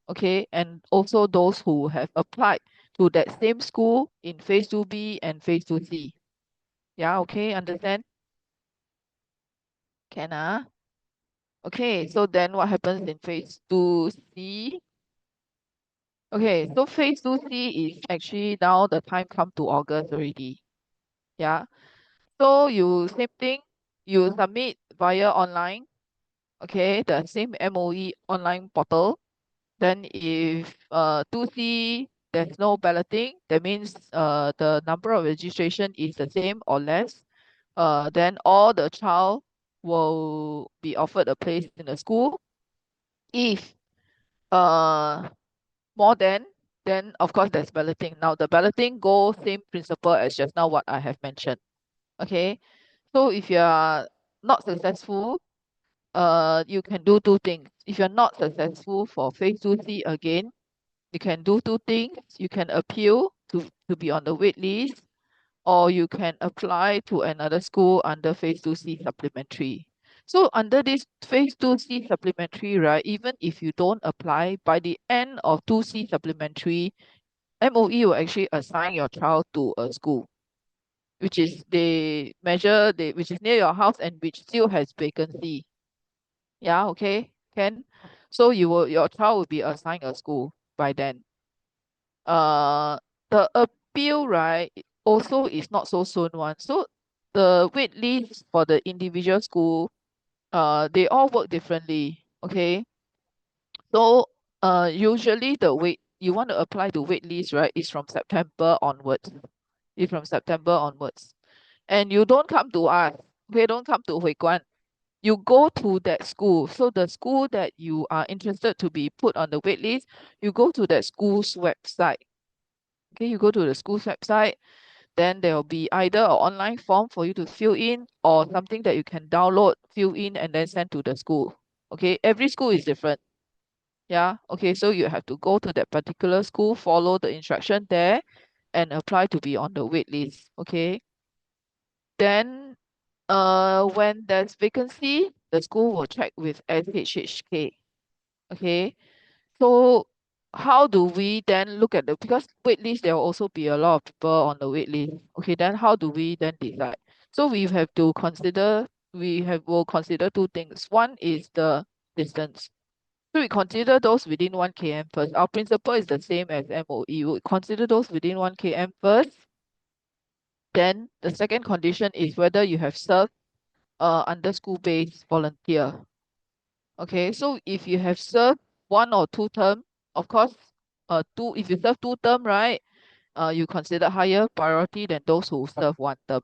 okay, and also those who have applied to that same school in phase 2B and phase 2C. Yeah, okay, understand? Can okay, so then what happens in phase 2C? Okay, so phase 2C is actually now the time come to August already. Yeah. So you same thing, you submit via online, okay, the same MOE online portal. Then if 2C there's no balloting, that means the number of registration is the same or less. Then all the child will be offered a place in the school. If uh more than, then of course there's balloting. Now the balloting goes same principle as just now what I have mentioned. Okay. So if you are not successful, you can do two things. If you're not successful for phase 2C again, you can do two things. You can appeal to be on the wait list, or you can apply to another school under phase 2C supplementary. So under this phase 2C supplementary, right, even if you don't apply, by the end of 2C supplementary, MOE will actually assign your child to a school, which is which is near your house and which still has vacancy. Yeah, okay, can. So your child will be assigned a school by then. Uh, the appeal, right, also is not so soon one. So the wait list for the individual school, they all work differently. Okay. So usually the wait you want to apply to wait list, right, is from September onwards. It's from September onwards. And you don't come to us. Okay, don't come to Hui Guan. You go to that school. So the school that you are interested to be put on the wait list, you go to that school's website. Okay, you go to the school's website, then there will be either an online form for you to fill in or something that you can download, fill in, and then send to the school. Okay, every school is different. Yeah, okay, so you have to go to that particular school, follow the instruction there, and apply to be on the wait list. Okay, then when there's vacancy, the school will check with SHK. Okay, so how do we then look at because wait list, there will also be a lot of people on the wait list. Okay, then how do we then decide? So will consider two things. One is the distance. So we consider those within 1 km first. Our principle is the same as MOE. We consider those within 1 km first. Then the second condition is whether you have served under school-based volunteer. Okay, so if you have served 1 or 2 term, of course, if you serve 2 term, right, you consider higher priority than those who serve 1 term.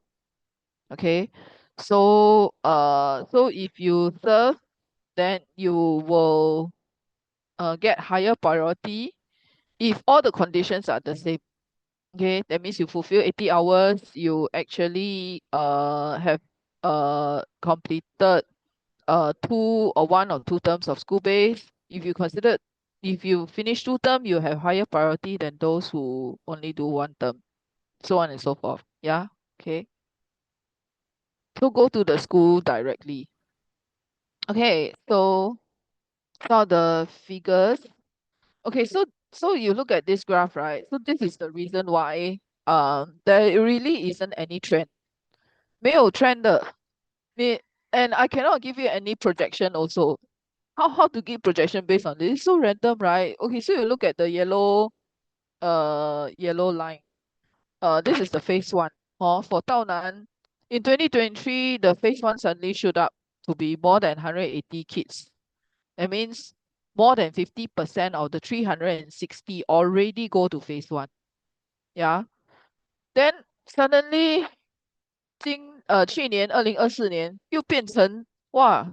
Okay, so if you serve, then you will get higher priority if all the conditions are the same. Okay, that means you fulfill 80 hours, you actually have completed two or one or two terms of school base. If you finish two term, you have higher priority than those who only do one term, so on and so forth. Yeah. Okay. So go to the school directly. Okay, so saw the figures. Okay, so you look at this graph, right? So this is the reason why there really isn't any trend. 没有 trend 的。and I cannot give you any projection also. How to give projection based on this? It's so random, right? Okay, so you look at the yellow line. This is the phase one. For Taonan, in 2023, the phase one suddenly shot up to be more than 180 kids. That means more than 50% of the 360 already go to phase one. Yeah. Then suddenly 去年2024年又变成哇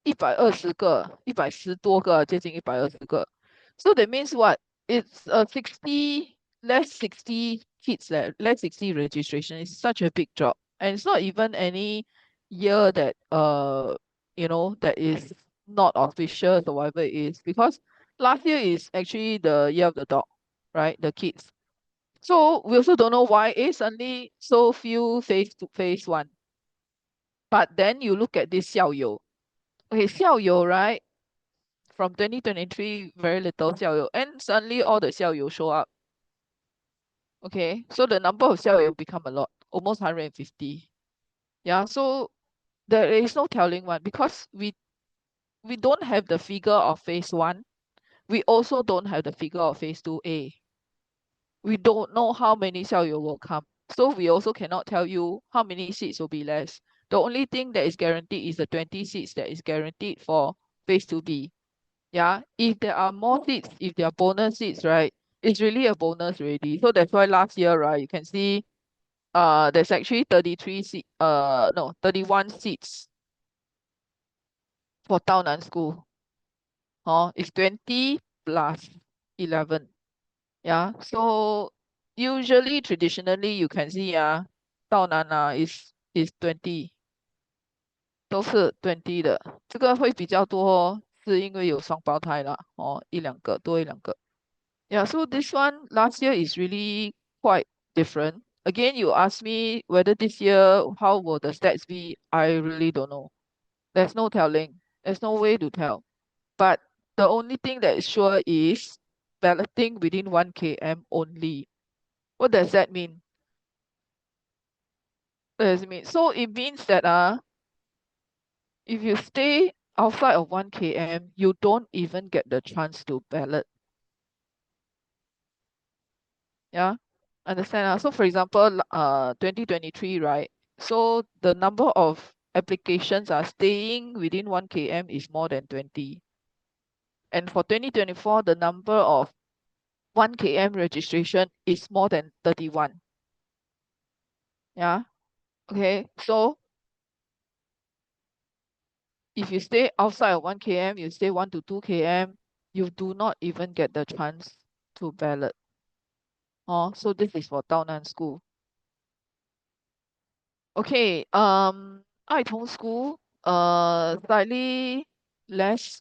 120个，110多个，接近120个。So that means what? It's 60 less 60 kids less 60 registration. It's such a big drop, and it's not even any year that that is not official or whatever it is, because last year is actually the year of the dog, right? The kids. So we also don't know why suddenly so few phase one. But then you look at this 校友. Okay, 校友, right? From 2023, very little 校友, and suddenly all the 校友 show up. Okay, so the number of 校友 become a lot, almost 150. Yeah, so there is no telling one, because we don't have the figure of phase one. We also don't have the figure of phase 2A. We don't know how many 校友 will come. So we also cannot tell you how many seats will be less. The only thing that is guaranteed is the 20 seats that is guaranteed for phase 2B. Yeah, if there are more seats, if there are bonus seats, right, it's really a bonus already. So that's why last year, right, you can see there's actually 31 seats for Taonan School. It's 20 plus 11. Yeah, so usually traditionally you can see Taonan is 20, 都是 20 的。这个会比较多是因为有双胞胎啦，一两个多一两个。Yeah, so this one last year is really quite different. Again, you ask me whether this year how will the stats be, I really don't know. There's no telling. There's no way to tell. But the only thing that is sure is balloting within 1 km only. What does that mean? What does it mean? So it means that if you stay outside of 1 km, you don't even get the chance to ballot. Yeah, understand. So for example, 2023, right? So the number of applications are staying within 1 km is more than 20. And for 2024, the number of 1 km registration is more than 31. Yeah. Okay. So if you stay outside of 1 km, you stay 1 to 2 km, you do not even get the chance to ballot. So this is for Taonan School. Okay, Ai Tong School, slightly less,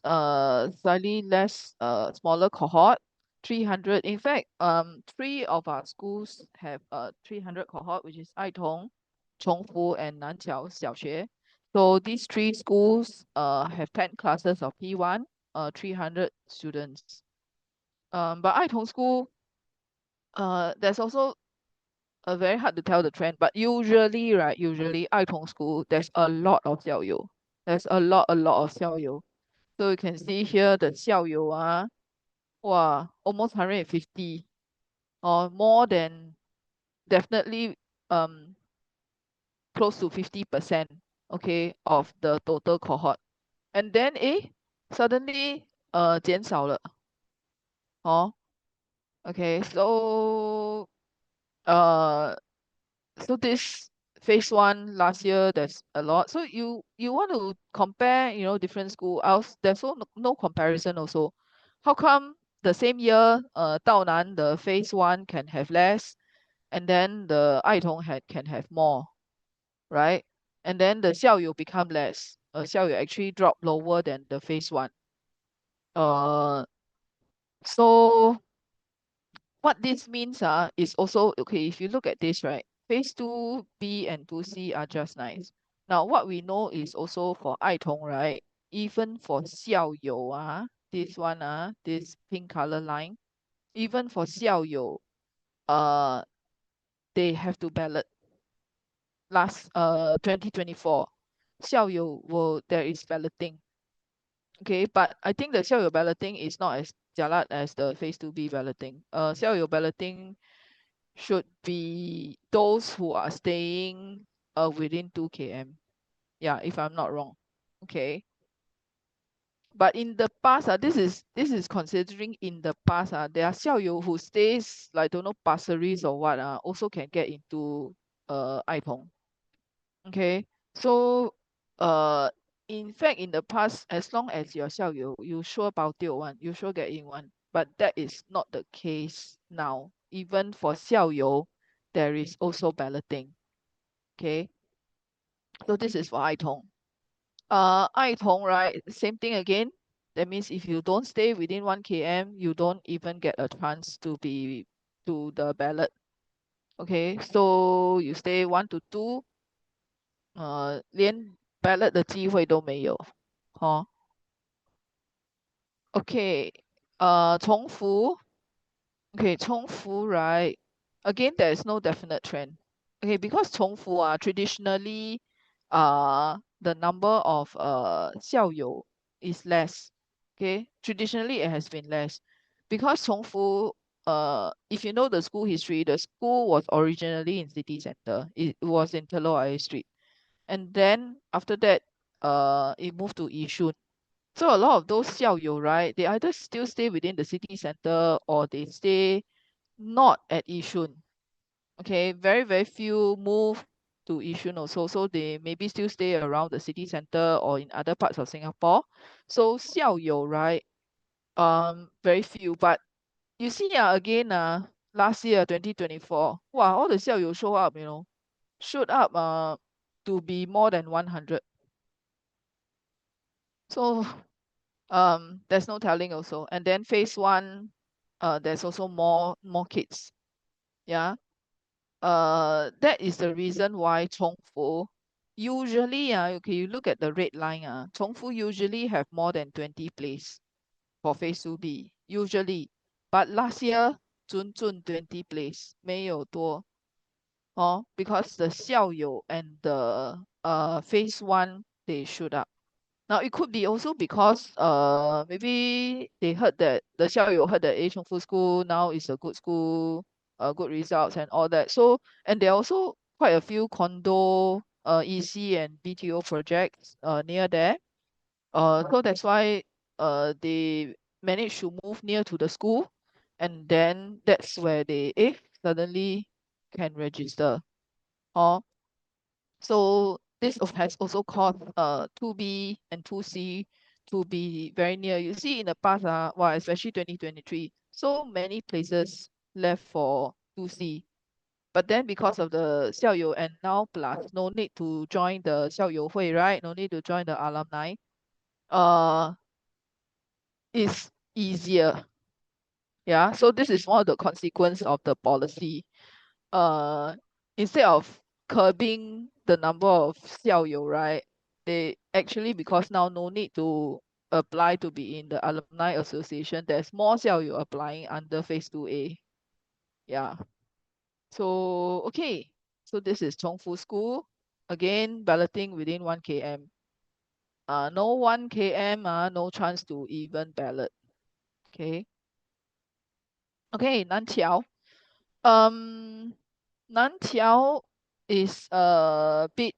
smaller cohort, 300. In fact, three of our schools have 300 cohort, which is Ai Tong, Chongfu, and Nanqiao Xiaoxue. So these three schools have 10 classes of P1, 300 students. But Ai Tong School, there's also very hard to tell the trend, but usually, right, usually 爱童 school, there's a lot of 校友. There's a lot of 校友. So you can see here the 校友 wow, almost 150, or more than, definitely close to 50%, okay, of the total cohort. And then suddenly 减少了. Oh, okay, uh so this phase one last year, there's a lot. So you want to compare, different school else, there's no comparison also. How come the same year, Daonan, the phase one can have less, and then the 爱童 can have more, right? And then the 校友 become less. 校友 actually drop lower than the phase one. So what this means is also okay. If you look at this, right, phase 2B and 2C are just nice. Now what we know is also for 爱童, right, even for 校友 this one this pink color line, even for 校友 uh they have to ballot last 2024. 校友 will there is balloting. Okay, but I think the 校友 balloting is not as jialat as the phase 2B balloting. 校友 balloting should be those who are staying within 2 km. Yeah, if I'm not wrong. Okay. But in the past, this is considering in the past, there are 校友 who stays like don't know Pasir Ris or what also can get into 爱童. Okay. So in fact in the past, as long as you're 校友, you sure 保丢 one, you sure get in one. But that is not the case now. Even for 校友, there is also balloting. Okay. So this is for 爱童. 爱童, right? Same thing again. That means if you don't stay within 1 km, you don't even get a chance to be to the ballot. Okay, so you stay 1 to 2, 连 ballot 的机会都没有. Huh? Okay. 重复. Okay, 重复, right? Again, there is no definite trend. Okay, because 重复traditionally the number of 校友 is less. Okay, traditionally it has been less because 重复 if you know the school history, the school was originally in city center. It was in Telok Ayer Street, and then after that it moved to Yishun. So a lot of those 校友, right, they either still stay within the city center or they stay not at Yishun. Okay, very, very few move to Yishun also. So they maybe still stay around the city center or in other parts of Singapore. So 校友, right, very few. But you see again last year, 2024, wow, all the 校友 show up, showed up to be more than 100. So there's no telling also. And then phase one, there's also more kids. Yeah. That is the reason why 重复 usually okay, you look at the red line 重复 usually have more than 20 place for phase 2B usually, but last year 准准 20 place 没有多 because the 校友 and the phase 1 they shoot up. Now it could be also because maybe they heard that the 校友 heard that Chongfu school now is a good school, good results and all that. So and there are also quite a few condo, EC and BTO projects near there. So that's why they managed to move near to the school, and then that's where they suddenly can register. Oh, so this has also caused 2B and 2C to be very near. You see in the past, well, especially 2023, so many places left for 2C. But then because of the 校友 and now plus no need to join the 校友会, right? No need to join the alumni. Uh, it's easier. Yeah. So this is one of the consequence of the policy. uh Instead of curbing the number of 校友, right, they actually, because now no need to apply to be in the alumni association, there's more 校友 applying under phase 2A. Yeah. So okay, so this is Chongfu school. Again, balloting within 1 km. No 1 km, no chance to even ballot. Okay. Okay, Nanqiao. um Nanqiao is a bit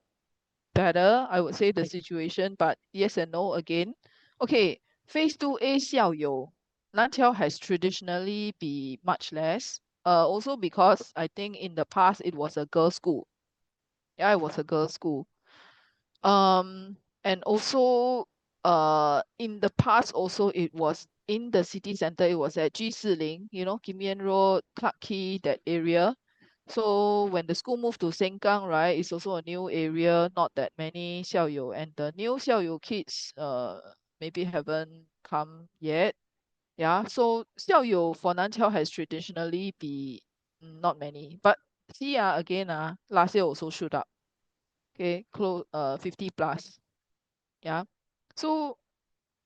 better, I would say, the situation, but yes and no again. Okay, phase 2A 校友, Nanqiao has traditionally be much less. Also because I think in the past it was a girls' school. Yeah, it was a girls' school. And also in the past also it was in the city center. It was at G Siling, Kim Yen Road, Clarke Quay, that area. So when the school moved to Sengkang, right, it's also a new area, not that many 校友, and the new 校友 kids maybe haven't come yet. Yeah, so 校友 for Nanqiao has traditionally be not many. But see again last year also shoot up. Okay, close 50 plus. Yeah. So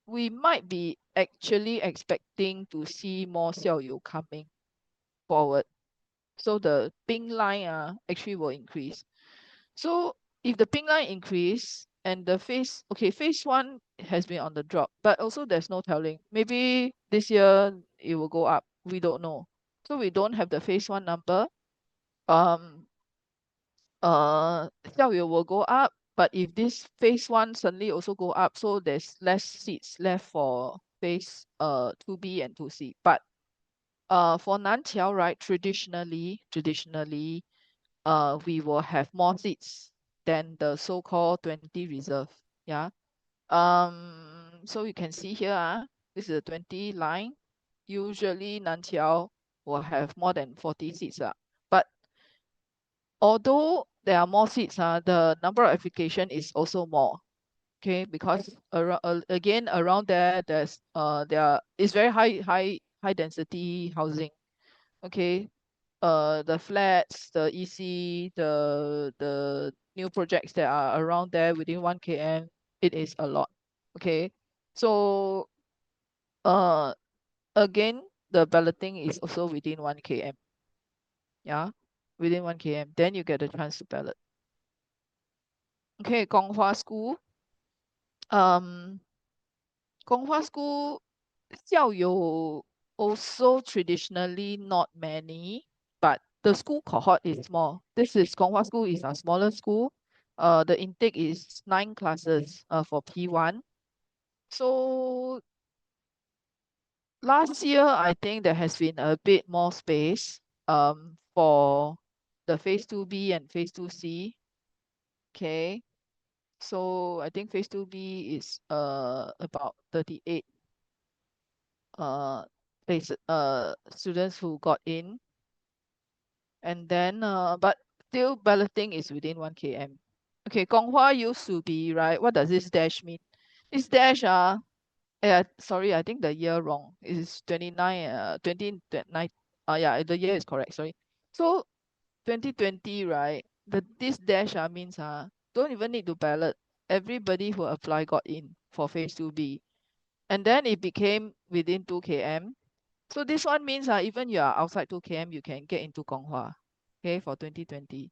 we might be actually expecting to see more 校友 coming forward. So the pink line actually will increase. So if the pink line increase and the phase one has been on the drop, but also there's no telling. Maybe this year it will go up. We don't know. So we don't have the phase one number. Um, 校友 will go up, but if this phase one suddenly also go up, so there's less seats left for phase 2B and 2C. But for Nanqiao, right, traditionally we will have more seats than the so-called 20 reserve. Yeah. So you can see here, this is a 20 line. Usually Nanqiao will have more than 40 seats. But although there are more seats, the number of application is also more. Okay, because around again around there is very high density housing. Okay, the flats, the EC, the new projects that are around there within 1 km, it is a lot. Okay, so uh again, the balloting is also within 1 km. Yeah, within 1 km, then you get a chance to ballot. Okay, Gonghua School. Um, Gonghua School 校友 also traditionally not many, but the school cohort is small. This is Gonghua School is a smaller school. The intake is 9 classes for P1. So last year, I think there has been a bit more space for the phase 2B and phase 2C. Okay. So I think phase 2B is about 38 uh students who got in, and then but still balloting is within 1 km. Okay, Gonghua used to be, right, what does this dash mean? This dash sorry, I think the year wrong. It is 29 2029. Yeah, the year is correct, sorry. So 2020, right, this dash means don't even need to ballot. Everybody who apply got in for phase 2B, and then it became within 2 km. So this one means even you are outside 2 km, you can get into Gonghua. Okay, for 2020.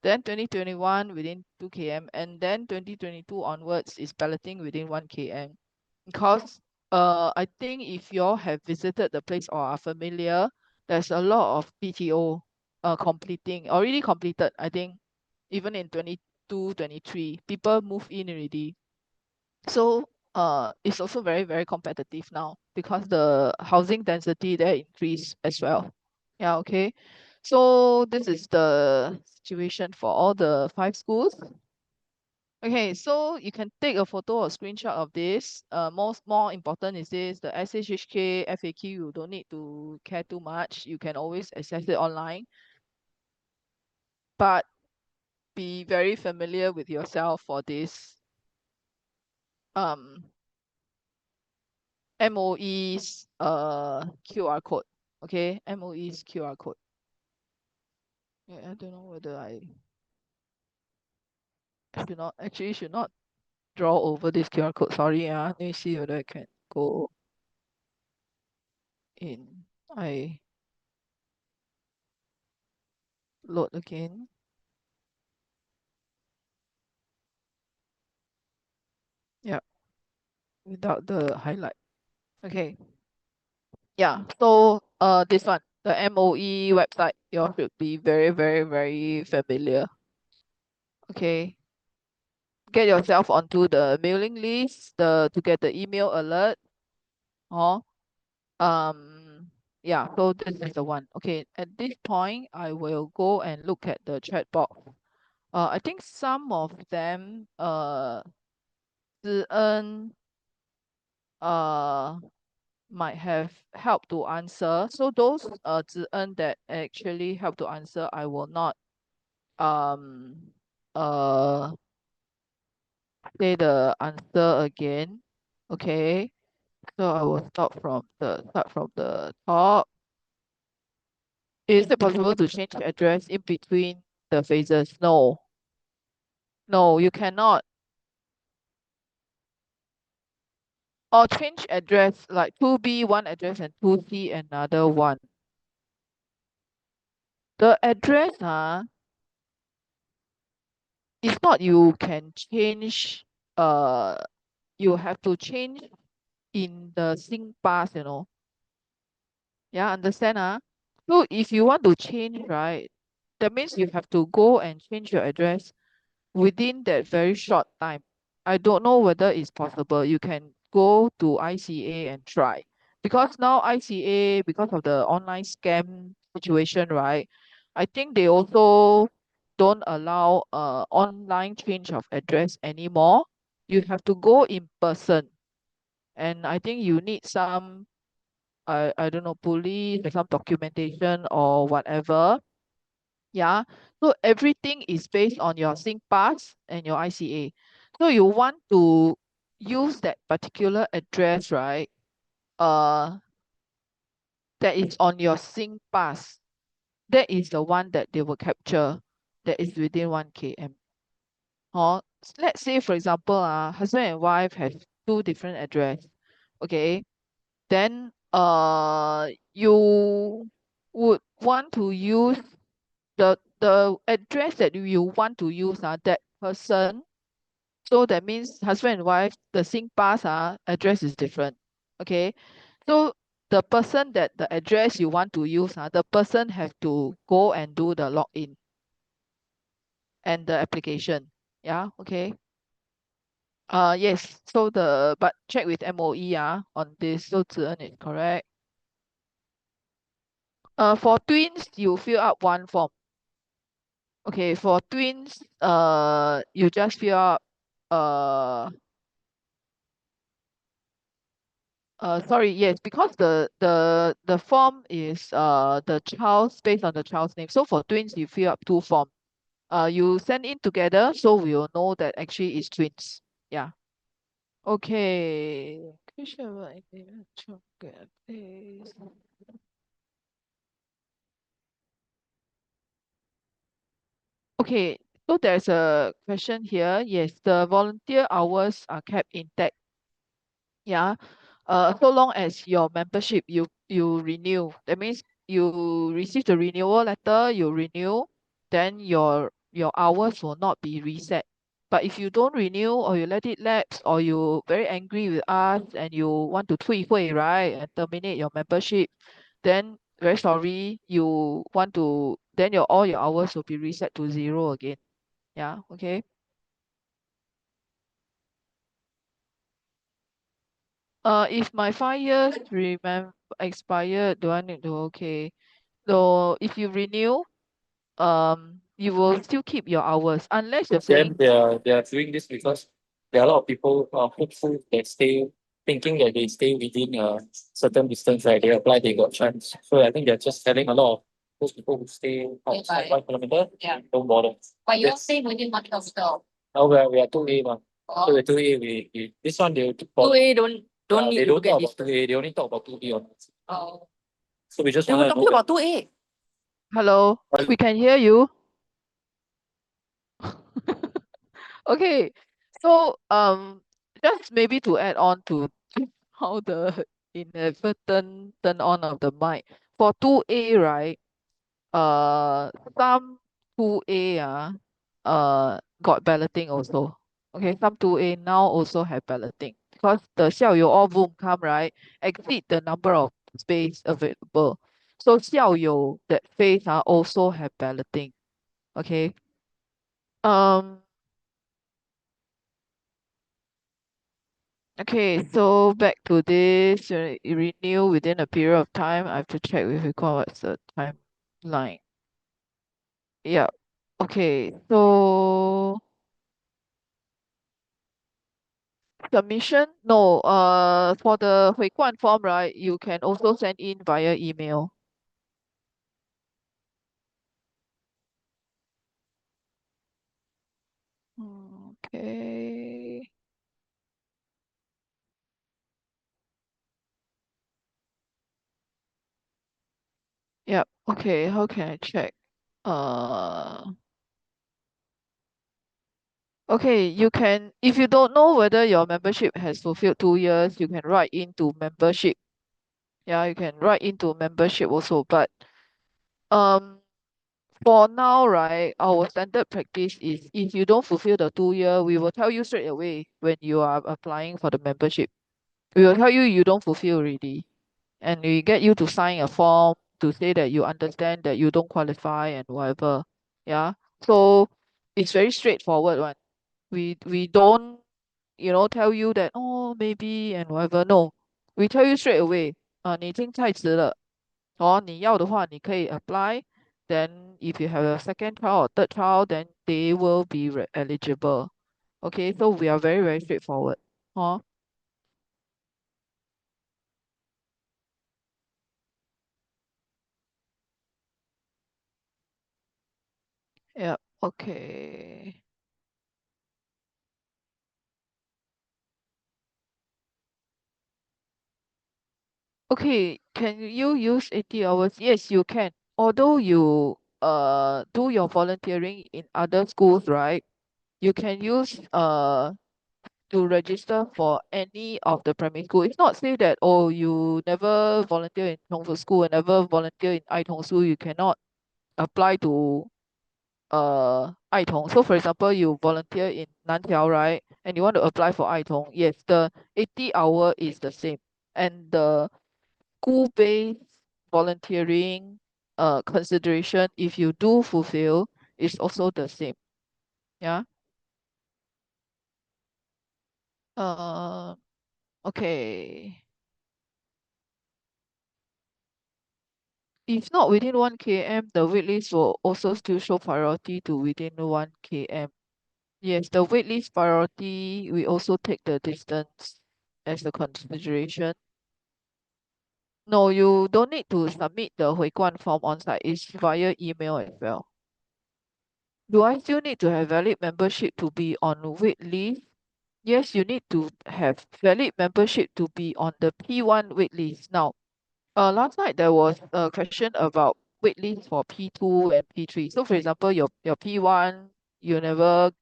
Then 2021 within 2 km, and then 2022 onwards is balloting within 1 km. Because I think if you all have visited the place or are familiar, there's a lot of BTO already completed. I think even in 22, 23, people move in already. So it's also very, very competitive now because the housing density there increased as well. Yeah, okay. So this is the situation for all the 5 schools. Okay, so you can take a photo or screenshot of this. More important is this, the SHHK FAQ, you don't need to care too much. You can always access it online. But be very familiar with yourself for this um MOE's QR code. Okay, MOE's QR code. Yeah, I don't know whether I should not draw over this QR code. Sorry, let me see whether I can go in. I load again. Yeah, without the highlight. Okay. Yeah. So this one, the MOE website, you all should be very, very, very familiar. Okay. Get yourself onto the mailing list, to get the email alert. Oh, yeah, so this is the one. Okay, at this point, I will go and look at the chat box. I think some of them, Zi En, uh, might have helped to answer. So those that actually help to answer, I will not um uh say the answer again. Okay. So I will start from the top. Is it possible to change address in between the phases? No. No, you cannot. Or change address like 2B one address and 2C another one. The address it's not you can change uh you have to change in the SingPass, you know. Yeah, understand So if you want to change, right, that means you have to go and change your address within that very short time. I don't know whether it's possible. You can go to ICA and try. Because now ICA, because of the online scam situation, right? I think they also don't allow online change of address anymore. You have to go in person. And I think you need some I don't know, police or some documentation or whatever. Yeah. So everything is based on your SingPass and your ICA. So you want to use that particular address, right? Uh, that is on your SingPass. That is the one that they will capture that is within 1 km. Let's say, for example, husband and wife have two different address. Okay. Then you would want to use the address that you want to use that person. So that means husband and wife, the SingPass address is different. Okay. So the person that the address you want to use the person have to go and do the login and the application. Yeah, okay. Yes. So but check with MOE on this. So Zhi En is correct. For twins, you fill up one form. Okay, for twins, you just fill up uh sorry, yes, because the form is the child's based on the child's name. So for twins, you fill up two form. You send in together, so we will know that actually it's twins. Yeah. Okay. Okay, so there's a question here. Yes, the volunteer hours are kept intact. Yeah. So long as your membership you renew. That means you receive the renewal letter, you renew, then your hours will not be reset. But if you don't renew or you let it lapse or you very angry with us and you want to 退会, right, and terminate your membership, then very sorry, you want to then all your hours will be reset to zero again. Yeah, okay. If my 5 years remember expired, do I need to okay? So if you renew, you will still keep your hours unless you're Then saying they are doing this because there are a lot of people who are hopeful that stay thinking that they stay within a certain distance, right? They apply, they got chance. So I think they're just telling a lot of those people who stay outside 5 kilometers, don't bother. But you all stay within 1 kilometer. Now we are 2A one. So we're 2A, we this one they Two A don't they need to don't look talk at this. about 2A, they only talk about 2B on. Oh. So we just They were want to talking know about 2A. hello, we can hear you. Okay, so just maybe to add on to how the inadvertent turn on of the mic for 2A, right? Some 2A got balloting also. Okay, some 2A now also have balloting because the 校友 all boom come, right, exceed the number of space available. So 校友 that phase also have balloting. Okay. Um. Okay, so back to this, you renew within a period of time. I have to check with you what's the timeline. Yeah. Okay, so Submission? No. For the 回冠 form, right, you can also send in via email. Okay. Yep. Okay. How can I check? Okay, you can, if you don't know whether your membership has fulfilled 2 years, you can write into membership. Yeah, you can write into membership also. But for now, right, our standard practice is if you don't fulfill the 2 year, we will tell you straight away when you are applying for the membership. We will tell you you don't fulfill already. And we get you to sign a form to say that you understand that you don't qualify and whatever. Yeah. So it's very straightforward one. We don't, tell you that, oh, maybe and whatever. No, we tell you straight away. 你已经太迟了。你要的话你可以 apply. Then if you have a second child or third child, then they will be eligible. Okay, so we are very, very straightforward. Oh, yeah, okay. Okay, can you use 80 hours? Yes, you can. Although you do your volunteering in other schools, right? You can use to register for any of the primary school. It's not say that, oh, you never volunteer in Chongfu school and never volunteer in Ai Tong school, you cannot apply to Ai Tong. So for example, you volunteer in Nantiao, right? And you want to apply for Ai Tong. Yes, the 80 hour is the same. And the school-based volunteering consideration, if you do fulfill, is also the same. Yeah. Uh, okay. If not within 1 km, the waitlist will also still show priority to within 1 km. Yes, the waitlist priority, we also take the distance as a consideration. No, you don't need to submit the 回冠 form on site. It's via email as well. Do I still need to have valid membership to be on waitlist? Yes, you need to have valid membership to be on the P1 waitlist. Now, last night there was a question about waitlist for P2 and P3. So for example, your P1, you never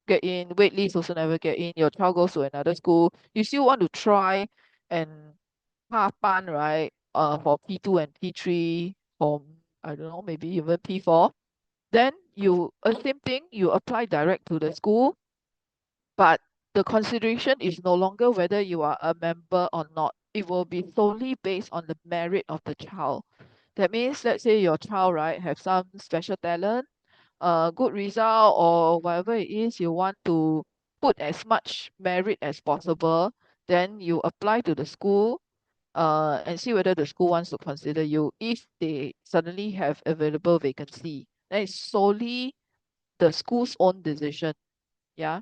get in, waitlist also never get in, your child goes to another school, you still want to try and 插班, right? For P2 and P3, for I don't know, maybe even P4. Then same thing, you apply direct to the school, but the consideration is no longer whether you are a member or not. It will be solely based on the merit of the child. That means, let's say your child, right, have some special talent, good result or whatever it is, you want to put as much merit as possible, then you apply to the school, and see whether the school wants to consider you. If they suddenly have available vacancy, then it's solely the school's own decision. Yeah.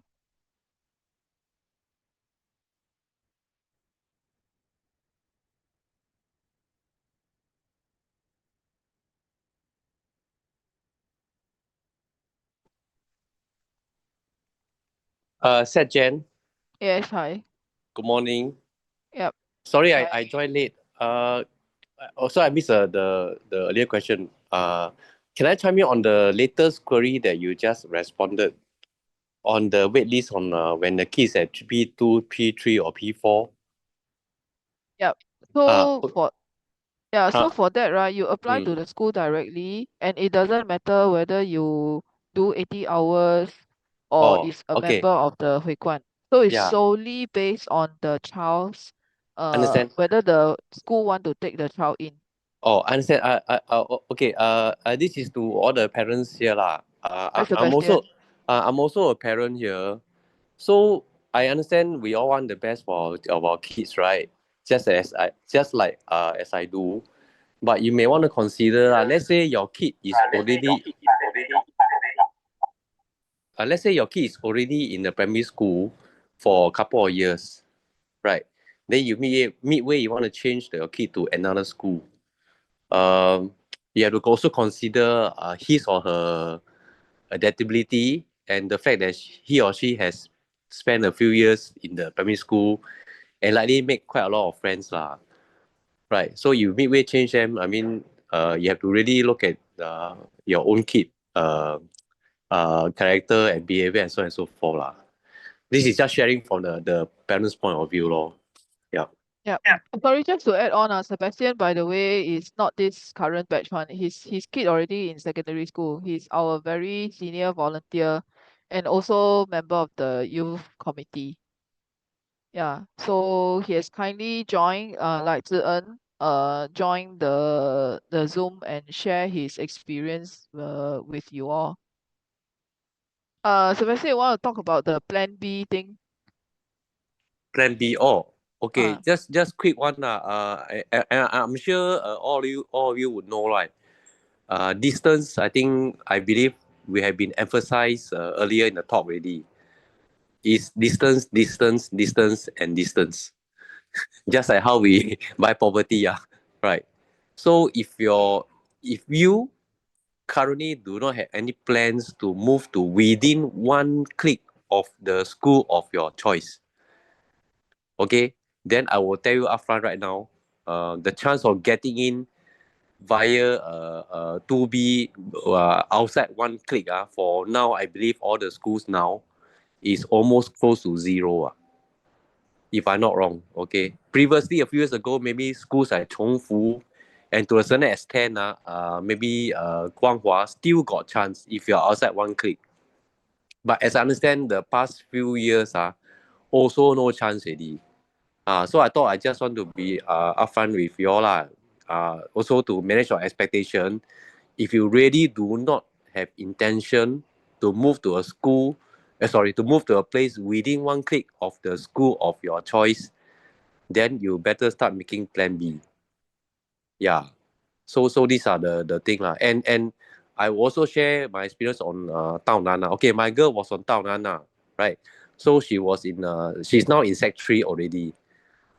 Set Jen, Yes, hi. good morning. Yep. Sorry, Hi. I joined late. Also I missed the earlier question. Can I chime in on the latest query that you just responded on the wait list on when the kids at P2, P3 or P4? Yep. Uh, So for Yeah, so huh, for that, right, you apply to mm, the school directly, and it doesn't matter whether you do 80 hours or oh, is a member okay, of the 回冠. So it's yeah, solely based on the child's understand. whether the school want to take the child in Oh, understand. Okay. This is to all the parents here lah. by Sebastian. I'm also a parent here. So I understand we all want the best for our kids, right? Just I do. But you may want to consider, let's say your kid is already let's say your kid is already in the primary school. for a couple of years, right? Then you midway you want to change your kid to another school. Um, you have to also consider his or her adaptability and the fact that he or she has spent a few years in the primary school and likely make quite a lot of friends lah. Right. So you midway change them. I mean, you have to really look at your own kid character and behavior and so on and so forth lah. This is just sharing from the parents' point of view lor. Yeah. Yeah. Sorry, just to add on, Sebastian, by the way, is not this current batch one. His kid already in secondary school. He's our very senior volunteer and also member of the youth committee. Yeah. So he has kindly joined, like Zhi join the Zoom and share his experience with you all. Sebastian, you want to talk about the Plan B thing? Plan B. Oh, okay. Ah. Just quick one lah. I'm sure all of you would know, right? Distance. I believe we have been emphasized earlier in the talk already. Is distance, distance, distance, and distance. Just like how we buy property, yeah, right. So if you currently do not have any plans to move to within one click of the school of your choice, okay, then I will tell you upfront right now, the chance of getting in via 2B outside one click for now, I believe all the schools now is almost close to zero. If I'm not wrong, okay. Previously, a few years ago, maybe schools like Chongfu and to a certain extent, maybe Guanghua still got chance if you're outside one click. But as I understand, the past few years, also no chance already. So I thought I just want to be upfront with you all. Also to manage your expectation, if you really do not have intention to move to a school, to move to a place within one click of the school of your choice, then you better start making plan B. Yeah. So these are the thing lah. And I will also share my experience on Tao Nan. Okay, my girl was on Tao Nan, right? So she's now in Sec 3 already.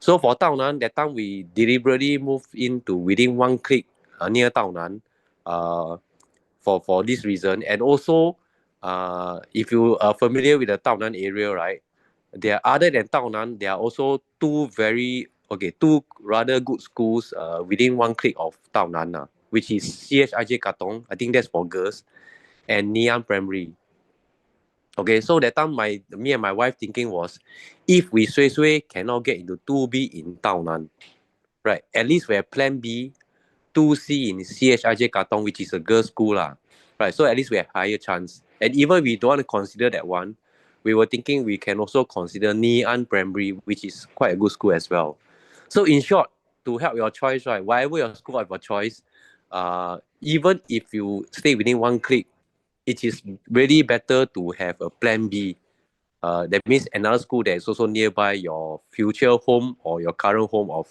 So for Tao Nan, that time we deliberately moved into within one click near Tao Nan, for this reason. And also, if you are familiar with the Tao Nan area, right? There are, other than Tao Nan, there are also two rather good schools within one click of Tao Nan, which is CHIJ Katong, I think that's for girls, and Nian Primary. Okay, so that time me and my wife thinking was, if we sway cannot get into 2B in Tao Nan, right? At least we have plan B, 2C in CHIJ Katong, which is a girls' school lah. Right, so at least we have higher chance. And even we don't want to consider that one, we were thinking we can also consider Nian Primary, which is quite a good school as well. So in short, to help your choice, right, whatever your school of your choice, even if you stay within one click, it is really better to have a plan B. That means another school that is also nearby your future home or your current home of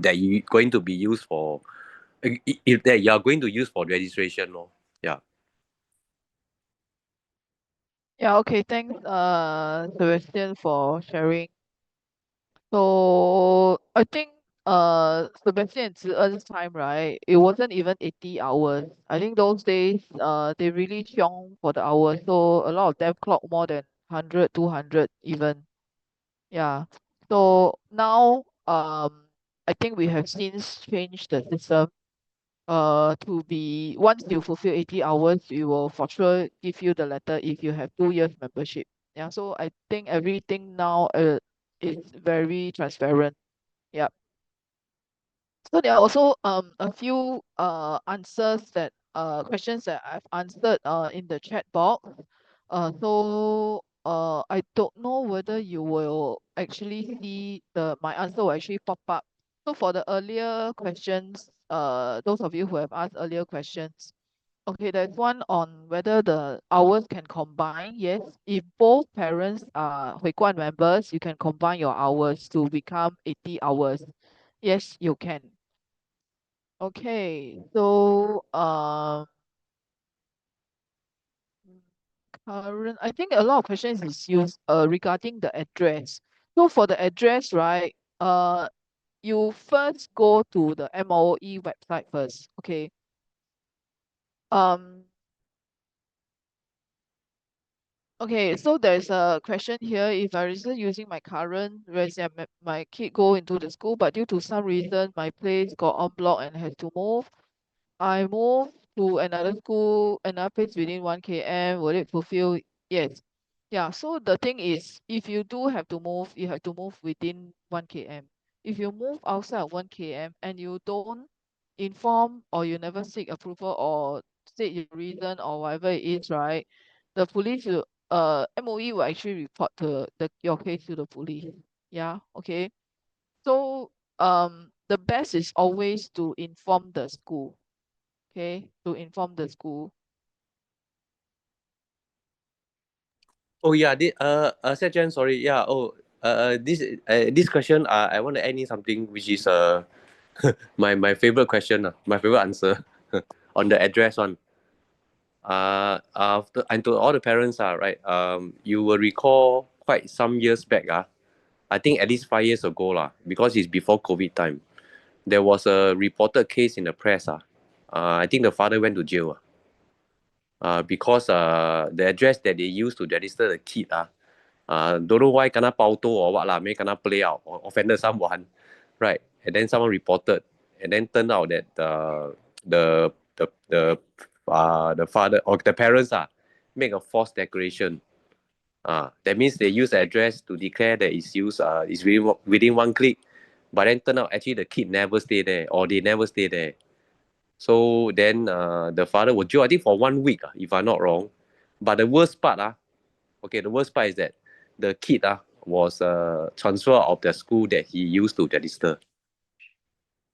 that you going to be used for, if that you are going to use for registration, no? Yeah. Yeah, okay. Thanks, Sebastian, for sharing. So I think Sebastian and Zhi time, right? It wasn't even 80 hours. I think those days they really chiong for the hours. So a lot of them clock more than 100, 200 even. Yeah. So now I think we have since changed the system to be, once you fulfill 80 hours, we will for sure give you the letter if you have 2 years membership. Yeah, so I think everything now is very transparent. Yeah. So there are also a few answers that questions that I've answered in the chat box. I don't know whether you will actually see my answer will actually pop up. So for the earlier questions, those of you who have asked earlier questions, okay, there's one on whether the hours can combine. Yes, if both parents are Hui Guan members, you can combine your hours to become 80 hours. Yes, you can. Okay, so Current, I think a lot of questions is used regarding the address. So for the address, right, you first go to the MOE website first. Okay. Um, okay, so there's a question here. If I resist using my current residence, my kid go into the school, but due to some reason my place got en bloc and has to move. I move to another school, another place within 1 km. Will it fulfill? Yes. Yeah. So the thing is, if you do have to move, you have to move within 1 km. If you move outside of 1 km and you don't inform or you never seek approval or state your reason or whatever it is, right? The police will, MOE will actually report your case to the police. Yeah. Okay. So the best is always to inform the school. Okay, to inform the school. Oh yeah, Sejan, sorry. Yeah. Oh, this question, I want to add in something which is my favorite question, my favorite answer on the address one. After and to all the parents right. You will recall quite some years back I think at least 5 years ago because it's before COVID time. There was a reported case in the press I think the father went to jail because the address that they used to register the kid don't know why kena pauto or what lah, may kena play out or offended someone, right? And then someone reported, and then turned out that the father or the parents make a false declaration. That means they use the address to declare that it's used is within 1 click, but then turn out actually the kid never stay there or they never stay there. So then the father was jailed, I think for 1 week, if I'm not wrong. But the worst part, okay, the worst part is that the kid was transferred of the school that he used to register.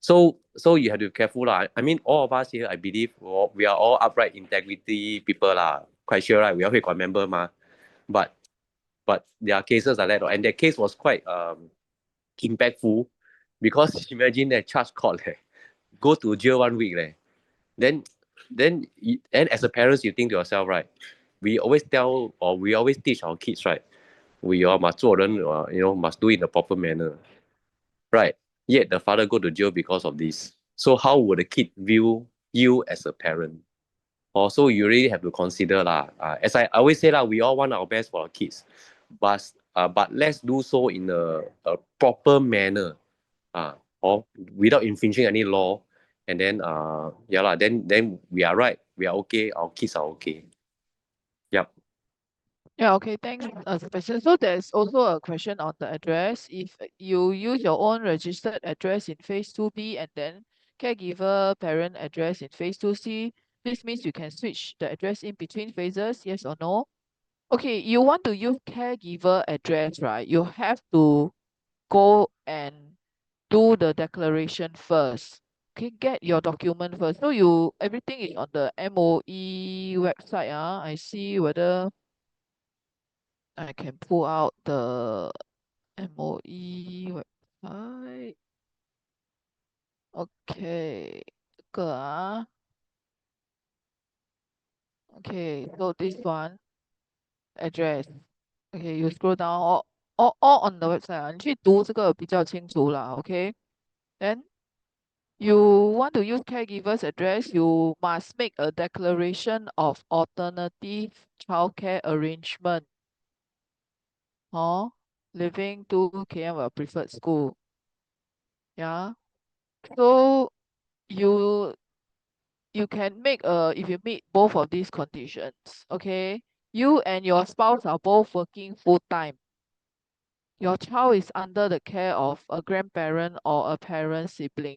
So you have to be careful lah. I mean, all of us here, I believe, we are all upright integrity people lah. Quite sure, right? We are got member ma. But there are cases like that, and that case was quite impactful because imagine that charge court go to jail 1 week then and as a parents you think to yourself, right? We always tell or we always teach our kids, right? We all must 做人 must do it in a proper manner, right? Yet the father go to jail because of this. So how would the kid view you as a parent? Also, you really have to consider lah. As I always say lah, we all want our best for our kids, but let's do so in a proper manner, or without infringing any law, and then yeah lah, then we are right, we are okay, our kids are okay. Yep. Yeah, okay, thanks, Sebastian. So there's also a question on the address. If you use your own registered address in phase 2B and then caregiver parent address in phase 2C, this means you can switch the address in between phases, yes or no? Okay, you want to use caregiver address, right? You have to go and do the declaration first. Okay, get your document first. So everything is on the MOE website. I see whether I can pull out the MOE website. Okay, 这个 Okay, so this one address. Okay, you scroll down all on the website 你去读这个比较清楚啦 okay? Then you want to use caregiver's address, you must make a declaration of alternative childcare arrangement. Living 2 km of preferred school. Yeah. So you can make if you meet both of these conditions, okay? You and your spouse are both working full time. Your child is under the care of a grandparent or a parent sibling.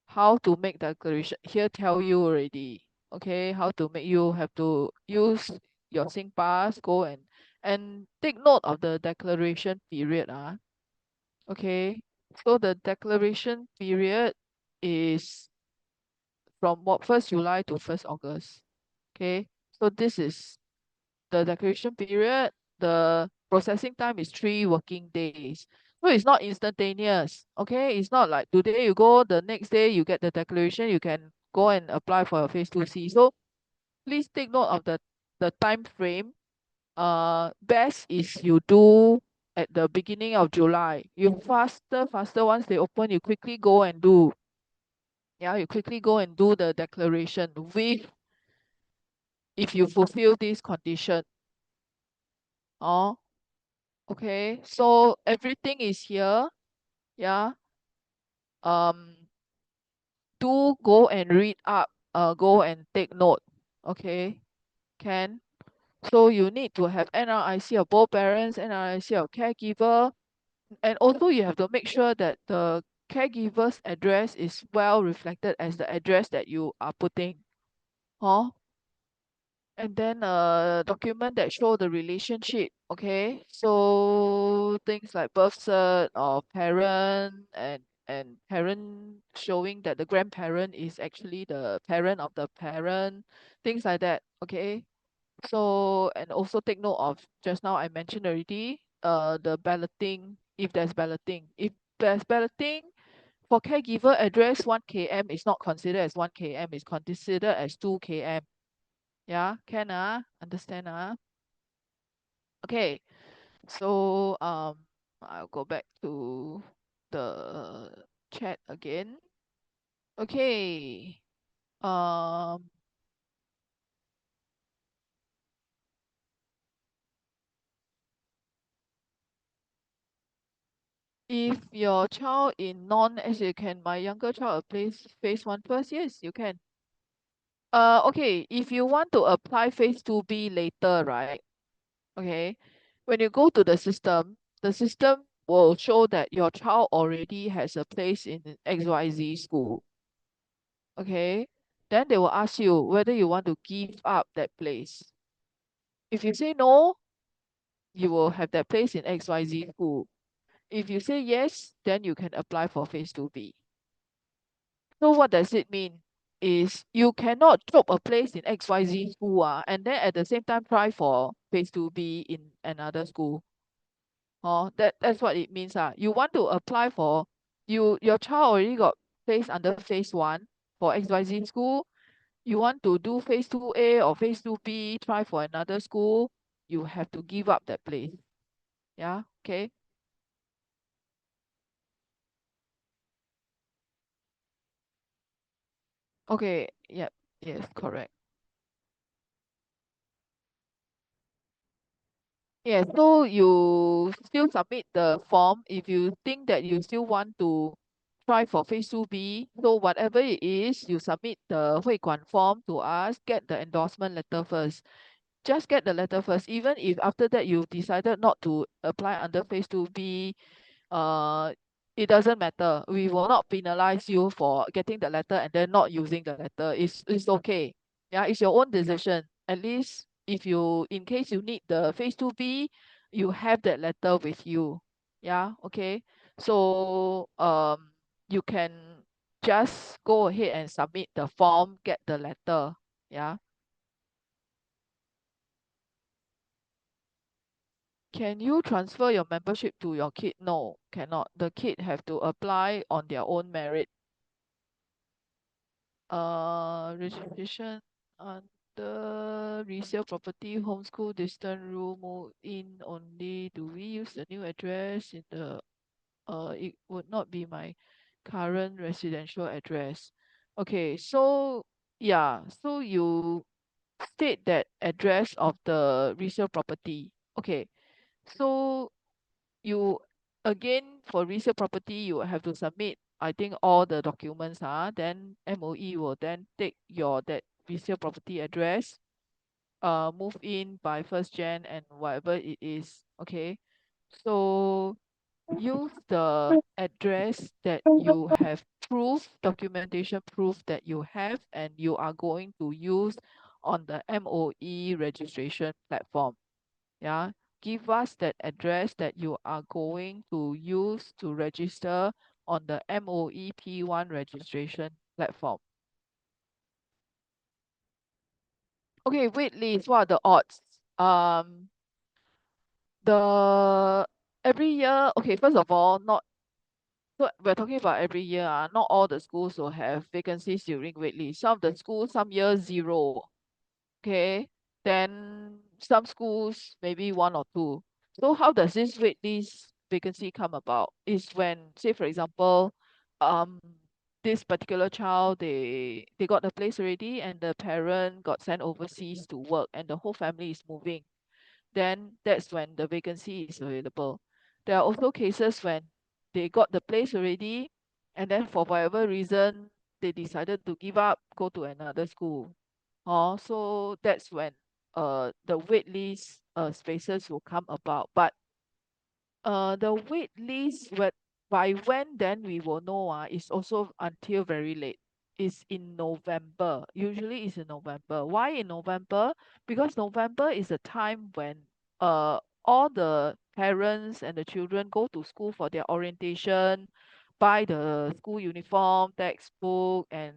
How to make declaration? Here tell you already. Okay, how to make, you have to use your SingPass, go and take note of the declaration period. Okay, so the declaration period is from 1st July to 1st August. Okay, so this is the declaration period. The processing time is 3 working days. So it's not instantaneous. Okay, it's not like today you go, the next day you get the declaration, you can go and apply for your phase 2C. So please take note of the the time frame, best is you do at the beginning of July. You faster once they open, you quickly go and do. Yeah, you quickly go and do the declaration with, if you fulfill this condition. Oh, okay. So everything is here. Yeah. Do go and read up. Go and take note. Okay. Can. So you need to have NRIC of both parents, NRIC of caregiver, and also you have to make sure that the caregiver's address is well reflected as the address that you are putting. Oh, and then document that show the relationship. Okay, so things like birth cert or parent, and parent showing that the grandparent is actually the parent of the parent, things like that. Okay, so, and also take note of, just now I mentioned already, the balloting, if there's balloting. If there's balloting for caregiver address, 1 km is not considered as 1 km, it's considered as 2 km. Yeah, can understand Okay, so I'll go back to the chat again. Okay. Um if your child in non-SA, can my younger child apply phase 1 first? Yes, you can. Okay, if you want to apply phase 2B later, right? Okay, when you go to the system will show that your child already has a place in XYZ school. Okay, then they will ask you whether you want to give up that place. If you say no, you will have that place in XYZ school. If you say yes, then you can apply for phase 2B. So what does it mean? Is you cannot drop a place in XYZ school and then at the same time try for phase 2B in another school. Oh, that's what it means. You want to apply for, your child already got place under phase 1 for XYZ school. You want to do phase 2A or phase 2B, try for another school, you have to give up that place. Yeah, okay. Okay, yep, yes, correct. Yeah, so you still submit the form if you think that you still want to try for phase 2B. So whatever it is, you submit the 会馆 form to us, get the endorsement letter first. Just get the letter first. Even if after that you decided not to apply under phase 2B, uh, it doesn't matter. We will not penalize you for getting the letter and then not using the letter. It's okay. Yeah, it's your own decision. At least if you, in case you need the phase 2B, you have that letter with you. Yeah, okay. So you can just go ahead and submit the form, get the letter. Yeah. Can you transfer your membership to your kid? No, cannot. The kid have to apply on their own merit. Registration under resale property, homeschool, distant room, move in only. Do we use the new address in the it would not be my current residential address. Okay, so yeah, so you state that address of the resale property. Okay, so you, again, for resale property you will have to submit, I think, all the documents, then MOE will then take your that resale property address, move in by 1st Jan and whatever it is. Okay, so use the address that you have proof, documentation proof that you have and you are going to use on the MOE registration platform. Yeah, give us that address that you are going to use to register on the MOE P1 registration platform. Okay, wait list, what are the odds? The every year, okay, first of all, not, so we're talking about every year, not all the schools will have vacancies during wait list. Some of the schools, some years 0. Okay, then some schools maybe one or two. So how does this wait list vacancy come about? Is when, say for example, um this particular child, they got the place already and the parent got sent overseas to work and the whole family is moving, then that's when the vacancy is available. There are also cases when they got the place already and then for whatever reason they decided to give up, go to another school. So that's when the wait list spaces will come about. But the wait list, by when then we will know, is also until very late. It's in November. Usually it's in November. Why in November? Because November is the time when uh all the parents and the children go to school for their orientation, buy the school uniform, textbook, and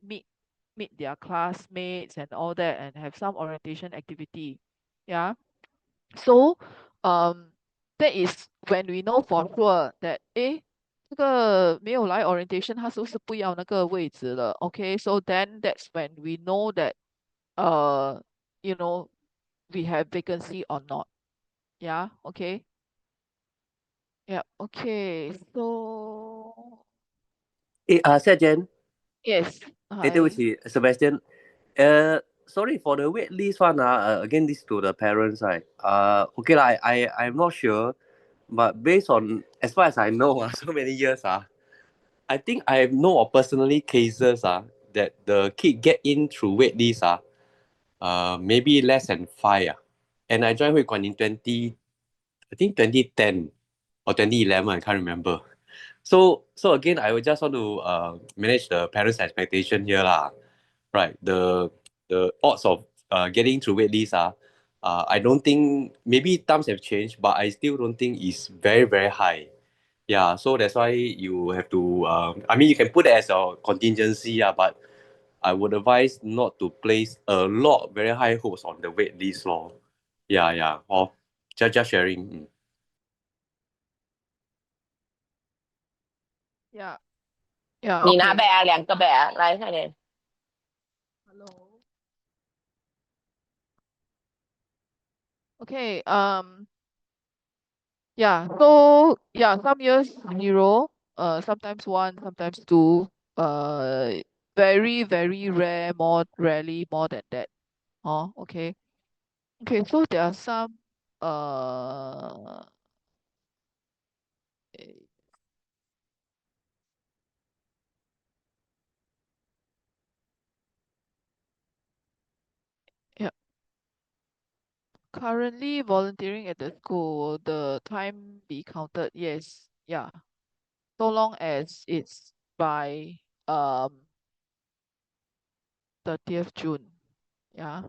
meet their classmates and all that and have some orientation activity. Yeah. So um that is when we know for sure that 这个没有来 orientation 他是不是不要那个位置了 okay, so then that's when we know that uh you know we have vacancy or not. Yeah, okay. Yeah, okay. So Xia Jen，yes. 对不 Hi. 起，Sebastian，sorry for the wait list one again this to the parents right, okay lah, I'm not sure, but based on as far as I know so many years I think I know of personally cases that the kid get in through wait list maybe less than five and I joined Hui Guan in I think 2010 or 2011, I can't remember. So again, I would just want to manage the parents' expectation here lah. Right, the odds of getting through wait list I don't think, maybe times have changed, but I still don't think it's very very high. Yeah, so that's why you have to. I mean, you can put it as a contingency, but I would advise not to place a lot very high hopes on the wait list lor. Yeah, yeah. Or just sharing. Yeah. Yeah, 你拿 okay. 呗啊，2个呗啊，来快点。Hello. Okay, yeah, so yeah, some years 0, sometimes 1, sometimes 2, uh, very, very rare, more rarely more than that. Okay. Okay, so there are some, uh, eh, yeah, currently volunteering at the school, the time be counted, yes, yeah, so long as it's by, 30th June, yeah.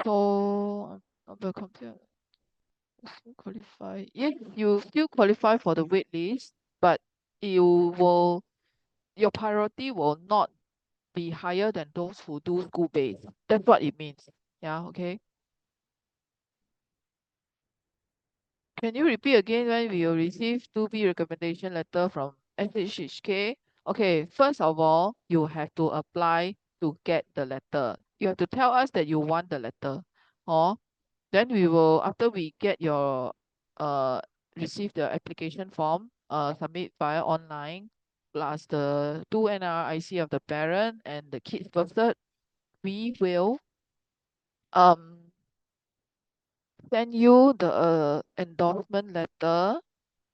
So, the computer still qualify. Yes, you still qualify for the wait list, but you will your priority will not be higher than those who do school based. That's what it means. Yeah, okay. Can you repeat again when we will receive 2B recommendation letter from SHK? Okay, first of all, you have to apply to get the letter. You have to tell us that you want the letter. Oh, then we will, after we get your uh receive the application form, submit via online, plus the 2 NRIC of the parent and the kid's birth cert, we will um send you the endorsement letter.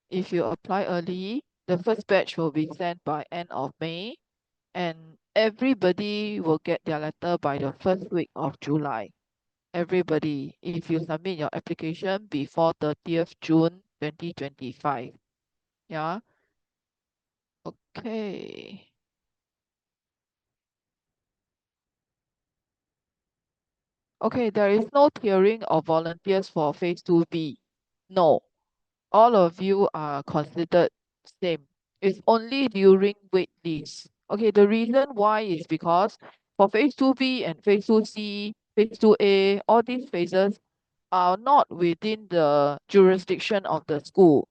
If you apply early, the first batch will be sent by end of May, and everybody will get their letter by the first week of July. Everybody, if you submit your application before 30th June 2025. Yeah. Okay. Okay, there is no tiering of volunteers for phase 2B. No, all of you are considered same. It's only during wait list. Okay, the reason why is because for phase 2B and phase 2C, phase 2A, all these phases are not within the jurisdiction of the school.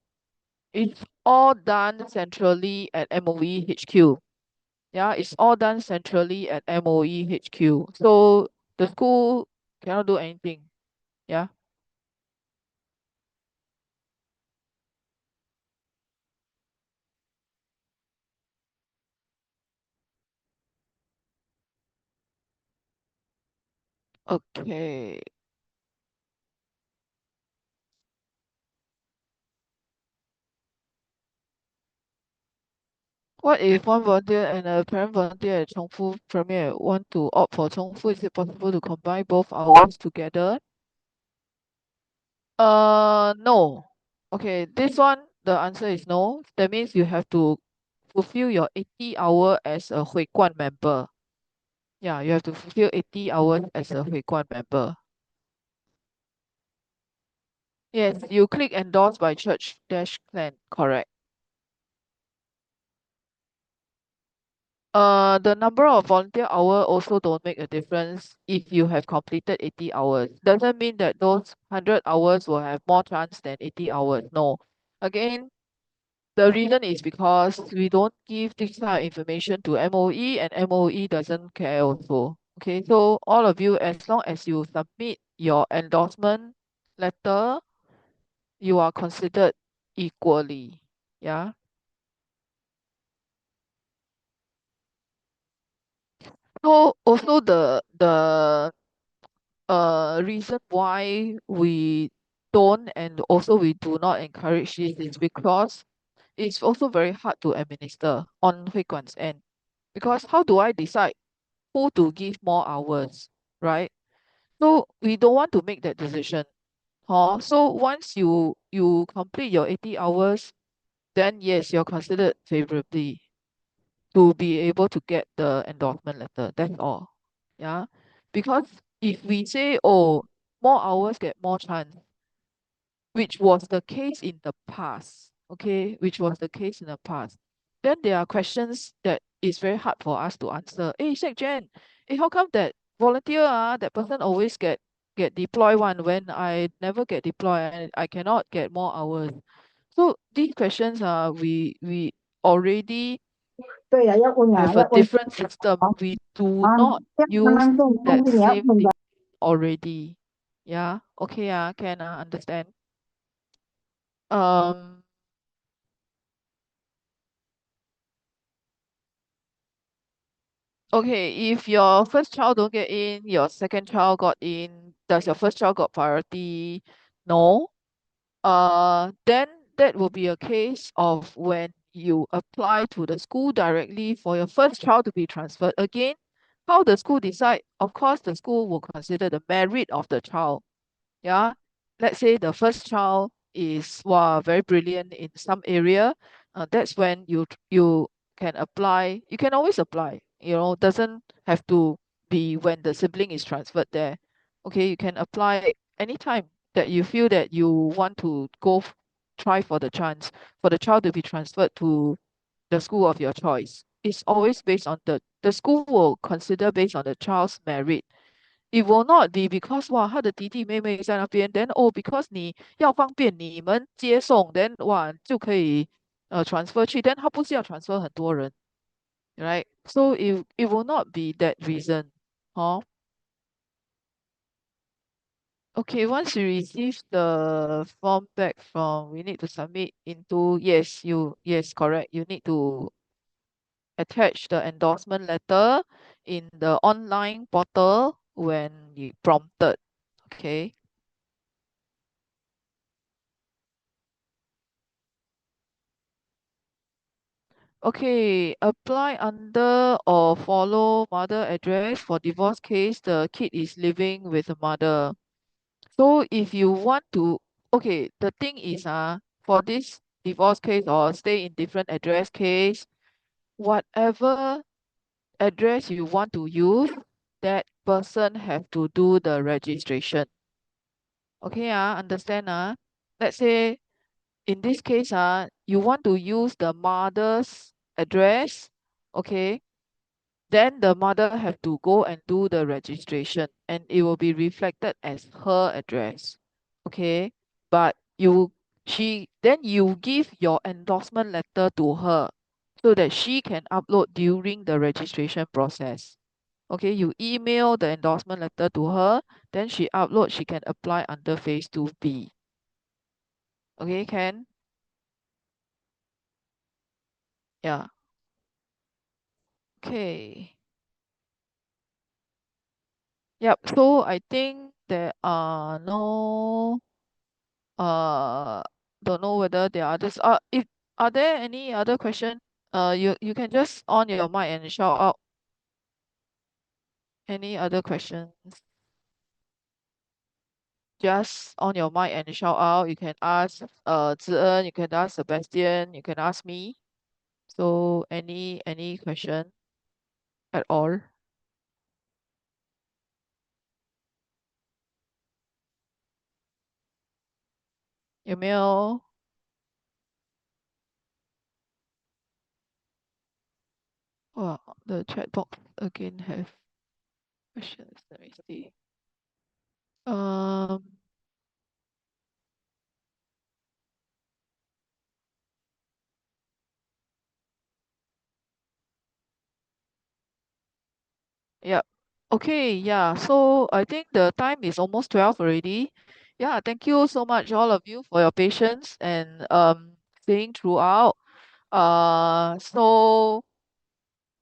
It's all done centrally at MOE HQ. Yeah, it's all done centrally at MOE HQ. So The school cannot do anything. Yeah. Okay. What if one volunteer and a parent volunteer at Chongfu Premier want to opt for Chongfu? Is it possible to combine both hours together? No. Okay, this one, the answer is no. That means you have to fulfill your 80 hour as a Hui Guan member. Yeah, you have to fulfill 80 hours as a Hui Guan member. Yes, you click endorse by church dash clan, correct. The number of volunteer hour also don't make a difference if you have completed 80 hours. Doesn't mean that those 100 hours will have more chance than 80 hours. No. Again, the reason is because we don't give this kind of information to MOE and MOE doesn't care also. Okay, so all of you, as long as you submit your endorsement letter, you are considered equally. Yeah. So also the reason why we don't and also we do not encourage this is because it's also very hard to administer on Hui Guan's end. Because how do I decide who to give more hours, right? So we don't want to make that decision. So once you complete your 80 hours, then yes, you're considered favorably to be able to get the endorsement letter. That's all. Yeah. Because if we say, oh, more hours get more chance, which was the case in the past, okay, which was the case in the past, then there are questions that is very hard for us to answer. Hey, Shek Jen, how come that volunteer, that person always get deployed one when I never get deployed and I cannot get more hours? So these questions are we already 對啊，一換人 have 一 a 換 different system. We do 啊，not 一 use 啱先 that 空嘅一 same 換 thing 人 already. Yeah, okay, can understand. Um, okay, if your first child don't get in, your second child got in, does your first child got priority? No. Then that will be a case of when you apply to the school directly for your first child to be transferred. Again, how the school decide? Of course, the school will consider the merit of the child. Yeah, let's say the first child is very brilliant in some area, that's when you can apply. You can always apply, doesn't have to be when the sibling is transferred there. Okay, you can apply anytime that you feel that you want to try for the chance for the child to be transferred to the school of your choice. It's always based on the school will consider based on the child's merit. It will not be because 他的弟弟妹妹在那边 then because 你要方便你们接送 then 就可以transfer 去 then 他不是要 transfer 很多人 right? So it will not be that reason. Okay, once you receive the form back we need to submit into, yes, correct, you need to attach the endorsement letter in the online portal when you prompted. Okay. Okay, apply under or follow mother address for divorce case. The kid is living with the mother. So if you want to, okay, the thing is, for this divorce case or stay in different address case, whatever address you want to use, that person have to do the registration. Okay, understand, Let's say in this case, you want to use the mother's address, okay, then the mother have to go and do the registration and it will be reflected as her address. Okay, but you give your endorsement letter to her so that she can upload during the registration process. Okay, you email the endorsement letter to her, then she upload, she can apply under phase 2B. Okay, can? Yeah. Okay. Yep. So I think there are no don't know whether there are others. If are there any other question? You can just on your mic and shout out any other questions. Just on your mic and shout out. You can ask Zhi, you can ask Sebastian, you can ask me. So any question at all? 有没有 Wow, the chat box again have questions. Let me see. Um, yeah. Okay, yeah. So I think the time is almost 12 already. Yeah, thank you so much, all of you, for your patience and staying throughout. So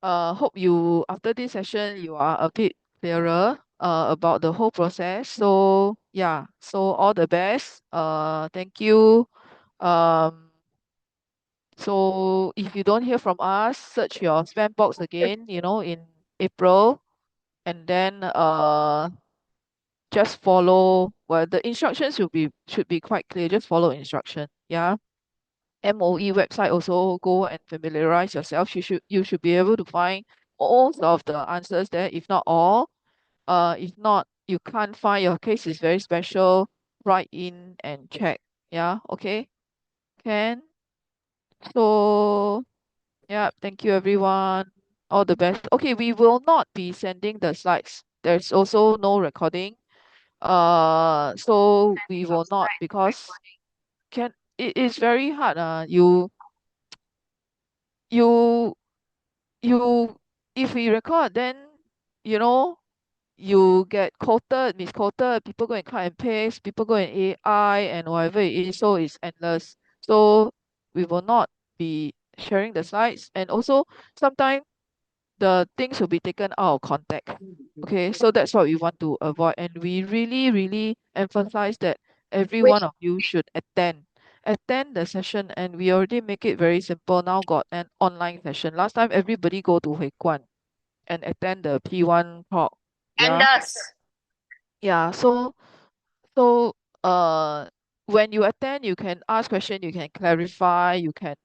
hope you after this session you are a bit clearer about the whole process. So yeah, so all the best. Thank you. Um, so if you don't hear from us, search your spam box again, in April, and then just follow. Well, the instructions should be quite clear. Just follow instruction. Yeah. MOE website also go and familiarize yourself. You should be able to find most of the answers there, if not all. If not, you can't find your case is very special, write in and check. Yeah, okay. Can. So yeah, thank you everyone. All the best. Okay, we will not be sending the slides. There's also no recording. So we will not because it is very hard. You you if we record, then you know you get quoted, misquoted, people go and cut and paste, people go and AI and whatever it is, so it's endless. So we will not be sharing the slides, and also sometimes the things will be taken out of context. Okay, so that's what we want to avoid, and we really, really emphasize that every one of you should attend the session, and we already make it very simple. Now got an online session. Last time everybody go to Hui Kwan and attend the P1 talk. And Yeah. us. Yeah. So when you attend, you can ask question, you can clarify, you can,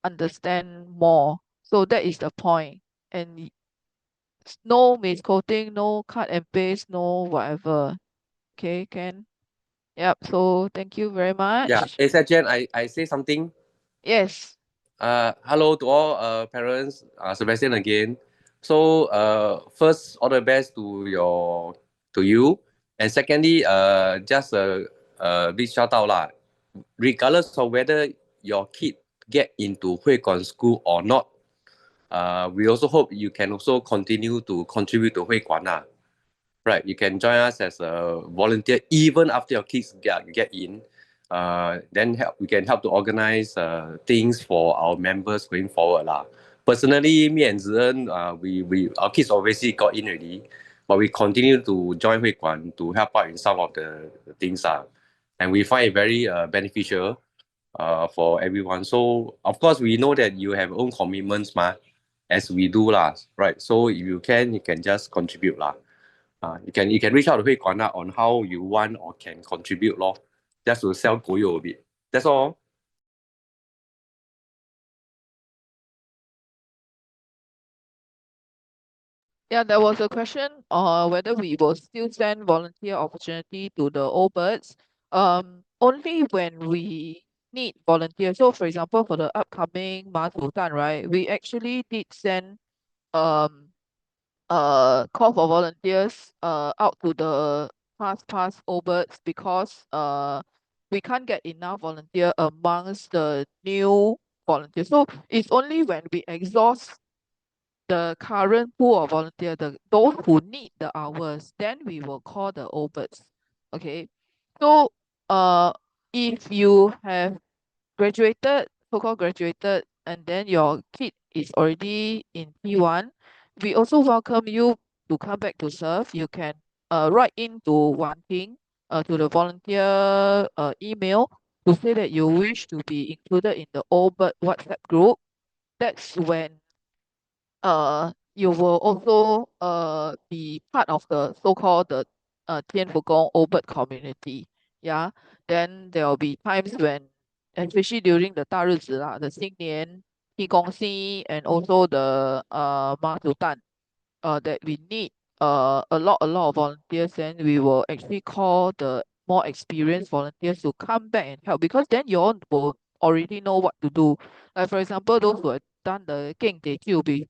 understand more. So that is the point. And no misquoting, no cut and paste, no whatever. Okay, can. Yep. So thank you very Yeah. much. Jen, I say something. Yes. Hello to all parents. Sebastian again. So first, all the best to you, and secondly, just a big shout out lah. Regardless of whether your kid get into Hui Guan school or not, we also hope you can also continue to contribute to Hui Guan lah. Right, you can join us as a volunteer even after your kids get in. Then we can help to organize things for our members going forward lah. Personally, me and Zian, we our kids obviously got in already, but we continue to join Hui Guan to help out in some of the things and we find it very beneficial for everyone. So of course we know that you have own commitments as we do lah, right? So if you can just contribute lah. You can reach out to Hui Guan on how you want or can contribute lor, just to sell Goyo a bit. That's all. Yeah, there was a question whether we will still send volunteer opportunity to the old birds. Only when we need volunteers. So for example, for the upcoming Ma Tan, right, we actually did send um call for volunteers out to the past old birds because we can't get enough volunteer amongst the new volunteers. So it's only when we exhaust the current pool of volunteer, those who need the hours, then we will call the OBERTs. Okay. So if you have graduated, so-called graduated, and then your kid is already in P1, we also welcome you to come back to serve. You can write into wanting to the volunteer email to say that you wish to be included in the OBERT WhatsApp group. That's when you will also be part of the so-called the 天福宫 OBERT community. Yeah. Then there will be times when, especially during the 大日子 lah, the 新年、地公祭 and also the 妈祖诞, that we need a lot of volunteers, then we will actually call the more experienced volunteers to come back and help, because then you all will already know what to do. Like for example, those who have done the 敬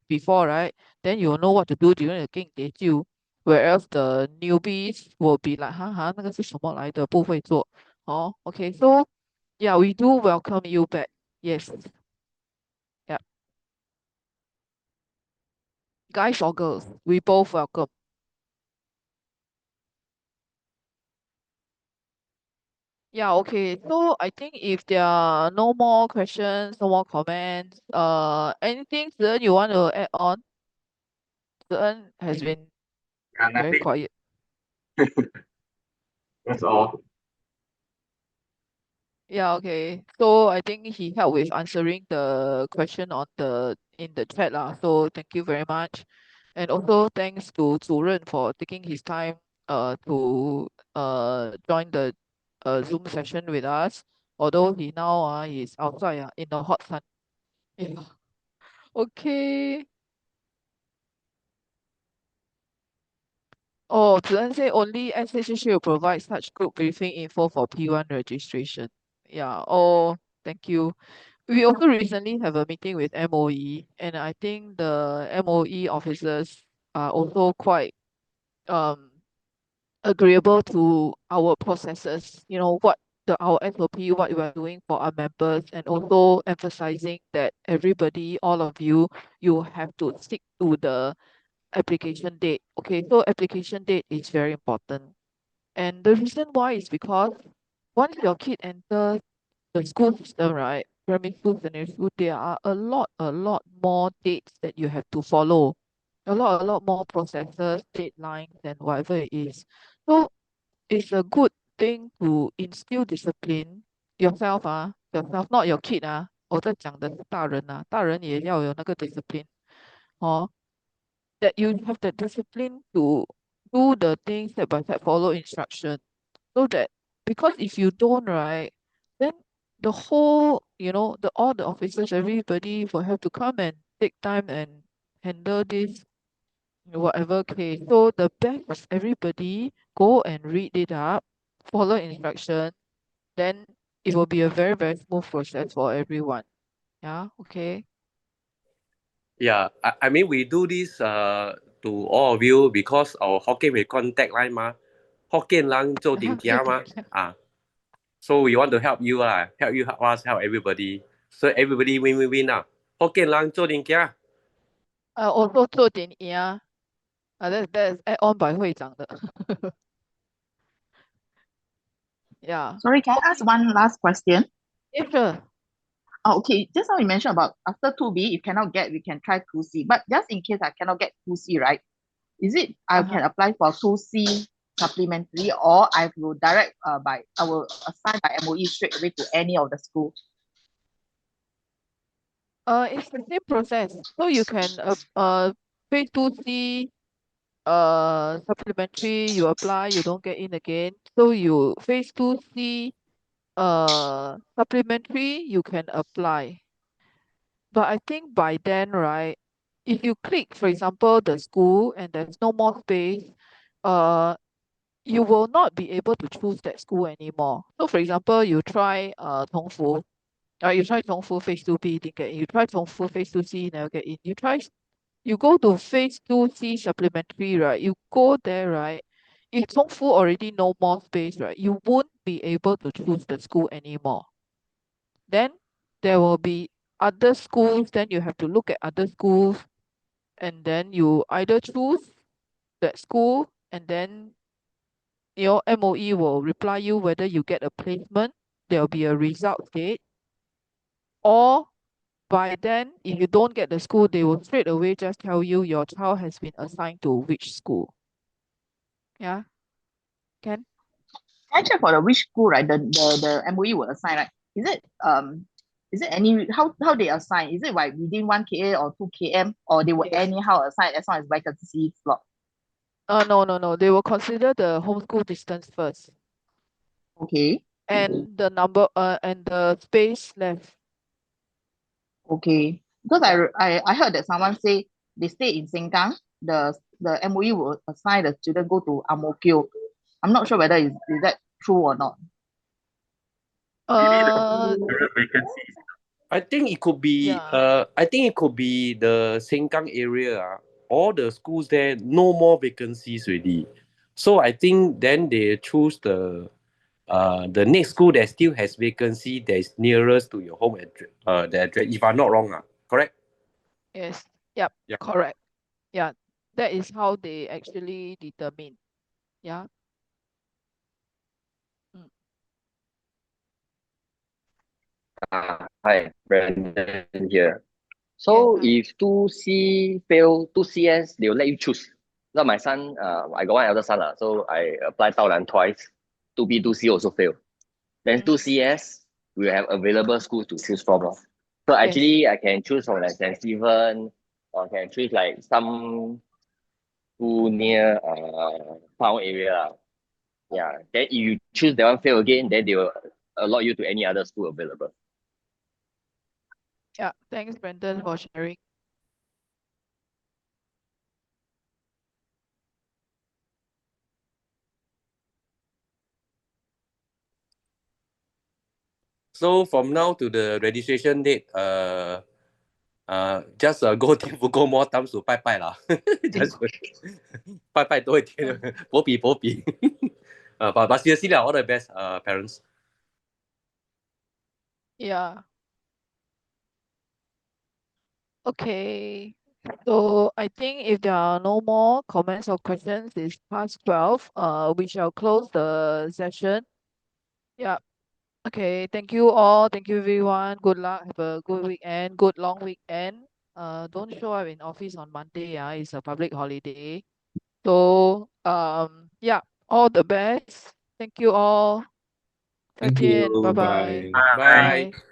before, right? Then you will know what to do during the 敬 whereas the newbies will be like 哈哈那个是什么来的不会做. Oh, okay. So yeah, we do welcome you back. Yes. Yeah. Guys or girls, we both welcome. Yeah, okay. So I think if there are no more questions, no more comments, anything, Zhen, you want to add on? Zhen has been very Nothing. quiet. That's all. Yeah, okay. So I think he helped with answering the question on in the chat lah. So thank you very much. And also thanks to Zuren for taking his time to join the Zoom session with us. Although he now is outside in the hot sun. Yeah. Okay. Oh, Zhen say only SHH will provide such group briefing info for P1 registration. Yeah. Oh, thank you. We also recently have a meeting with MOE, and I think the MOE officers are also quite um agreeable to our processes. You know what our SOP, what we are doing for our members, and also emphasizing that everybody, all of you, you have to stick to the application date. Okay, so application date is very important. And the reason why is because once your kid enters the school system, right, primary school, secondary school, there are a lot more dates that you have to follow. A lot more processes, deadlines, and whatever it is. So it's a good thing to instill discipline yourself, not your kid 我在讲的是大人，大人也要有那个 discipline. 哦 that you have the discipline to do the things step by step, follow instruction, so that, because if you don't, right, then the whole, all the officers, everybody will have to come and take time and handle this whatever case. So the best is everybody go and read it up, follow instruction, then it will be a very, very smooth process for everyone. Yeah, okay. Yeah, I mean we do this to all of you because our Hokkien we contact line 嘛，Hokkien 人做定家嘛啊，so we want to help you help you help us help everybody, so everybody win win win 啊，Hokkien 人做定家。Also 做点 that's add on by 会长的 yeah. Sorry, can I ask one last question? Yeah, sure. Oh, okay. Just now you mentioned about after 2B, if cannot get, we can try 2C. But just in case I cannot get 2C, right? Is it I can apply for 2C supplementary, or I will I will assign by MOE straight away to any of the school? It's the same process. So you can phase 2C supplementary, you apply, you don't get in again. So you phase 2C supplementary, you can apply. But I think by then, right, if you click, for example, the school and there's no more space, uh you will not be able to choose that school anymore. So for example, you try Tongfu, you try Tongfu phase 2B, didn't get in. You try Tongfu phase 2C, never get in. You go to phase 2C supplementary, right? You go there, right? If Tongfu already no more space, right, you won't be able to choose the school anymore. Then there will be other schools, then you have to look at other schools, and then you either choose that school, and then your MOE will reply you whether you get a placement. There will be a result date, or by then, if you don't get the school, they will straight away just tell you your child has been assigned to which school. Yeah, can? Can I check for the which school, right? The MOE will assign, right? Is it any how they assign? Is it like within 1 km or 2 km, or they will Yes. anyhow assign as long as vacancy slot? No. They will consider the homeschool distance first, Okay. and the number and the space left. Okay. Because I heard that someone say they stay in Sengkang, the MOE will assign the student go to Ang Mo Kio. I'm not sure whether is that true or not. Vacancies. I think it could be Yeah. I think it could be the Sengkang area. All the schools there no more vacancies already. So I think then they choose the next school that still has vacancy that is nearest to your home address, the address, if I'm not wrong, correct? Yes. Yep. Yeah. Correct. Yeah. That is how they actually determine. Yeah. Mm. Hi, Brandon here. Yes. So Hi. if 2C fail, 2CS, they will let you choose. Now my son, I got one elder son, so I applied Taolan twice. 2B, 2C also fail. Then Mm. 2CS, we have available schools to choose from. So Yes. actually, I can choose from like St. Stephen, or can choose like some school near town area. Yeah. Then if you choose that one fail again, then they will allot you to any other school available. Yeah. Thanks, Brandon, for sharing. So from now to the registration date, just go 天福宫 more times to 拜拜啦，just 拜拜多一点，保庇。but seriously all the best, parents. Yeah. Okay. So I think if there are no more comments or questions, it's past 12. We shall close the session. Yeah. Okay. Thank you all. Thank you everyone. Good luck. Have a good weekend. Good long weekend. Don't show up in office on Monday. Yeah, it's a public holiday. So yeah, all the best. Thank you all. Thank 再见，you. 拜拜，Bye. Bye.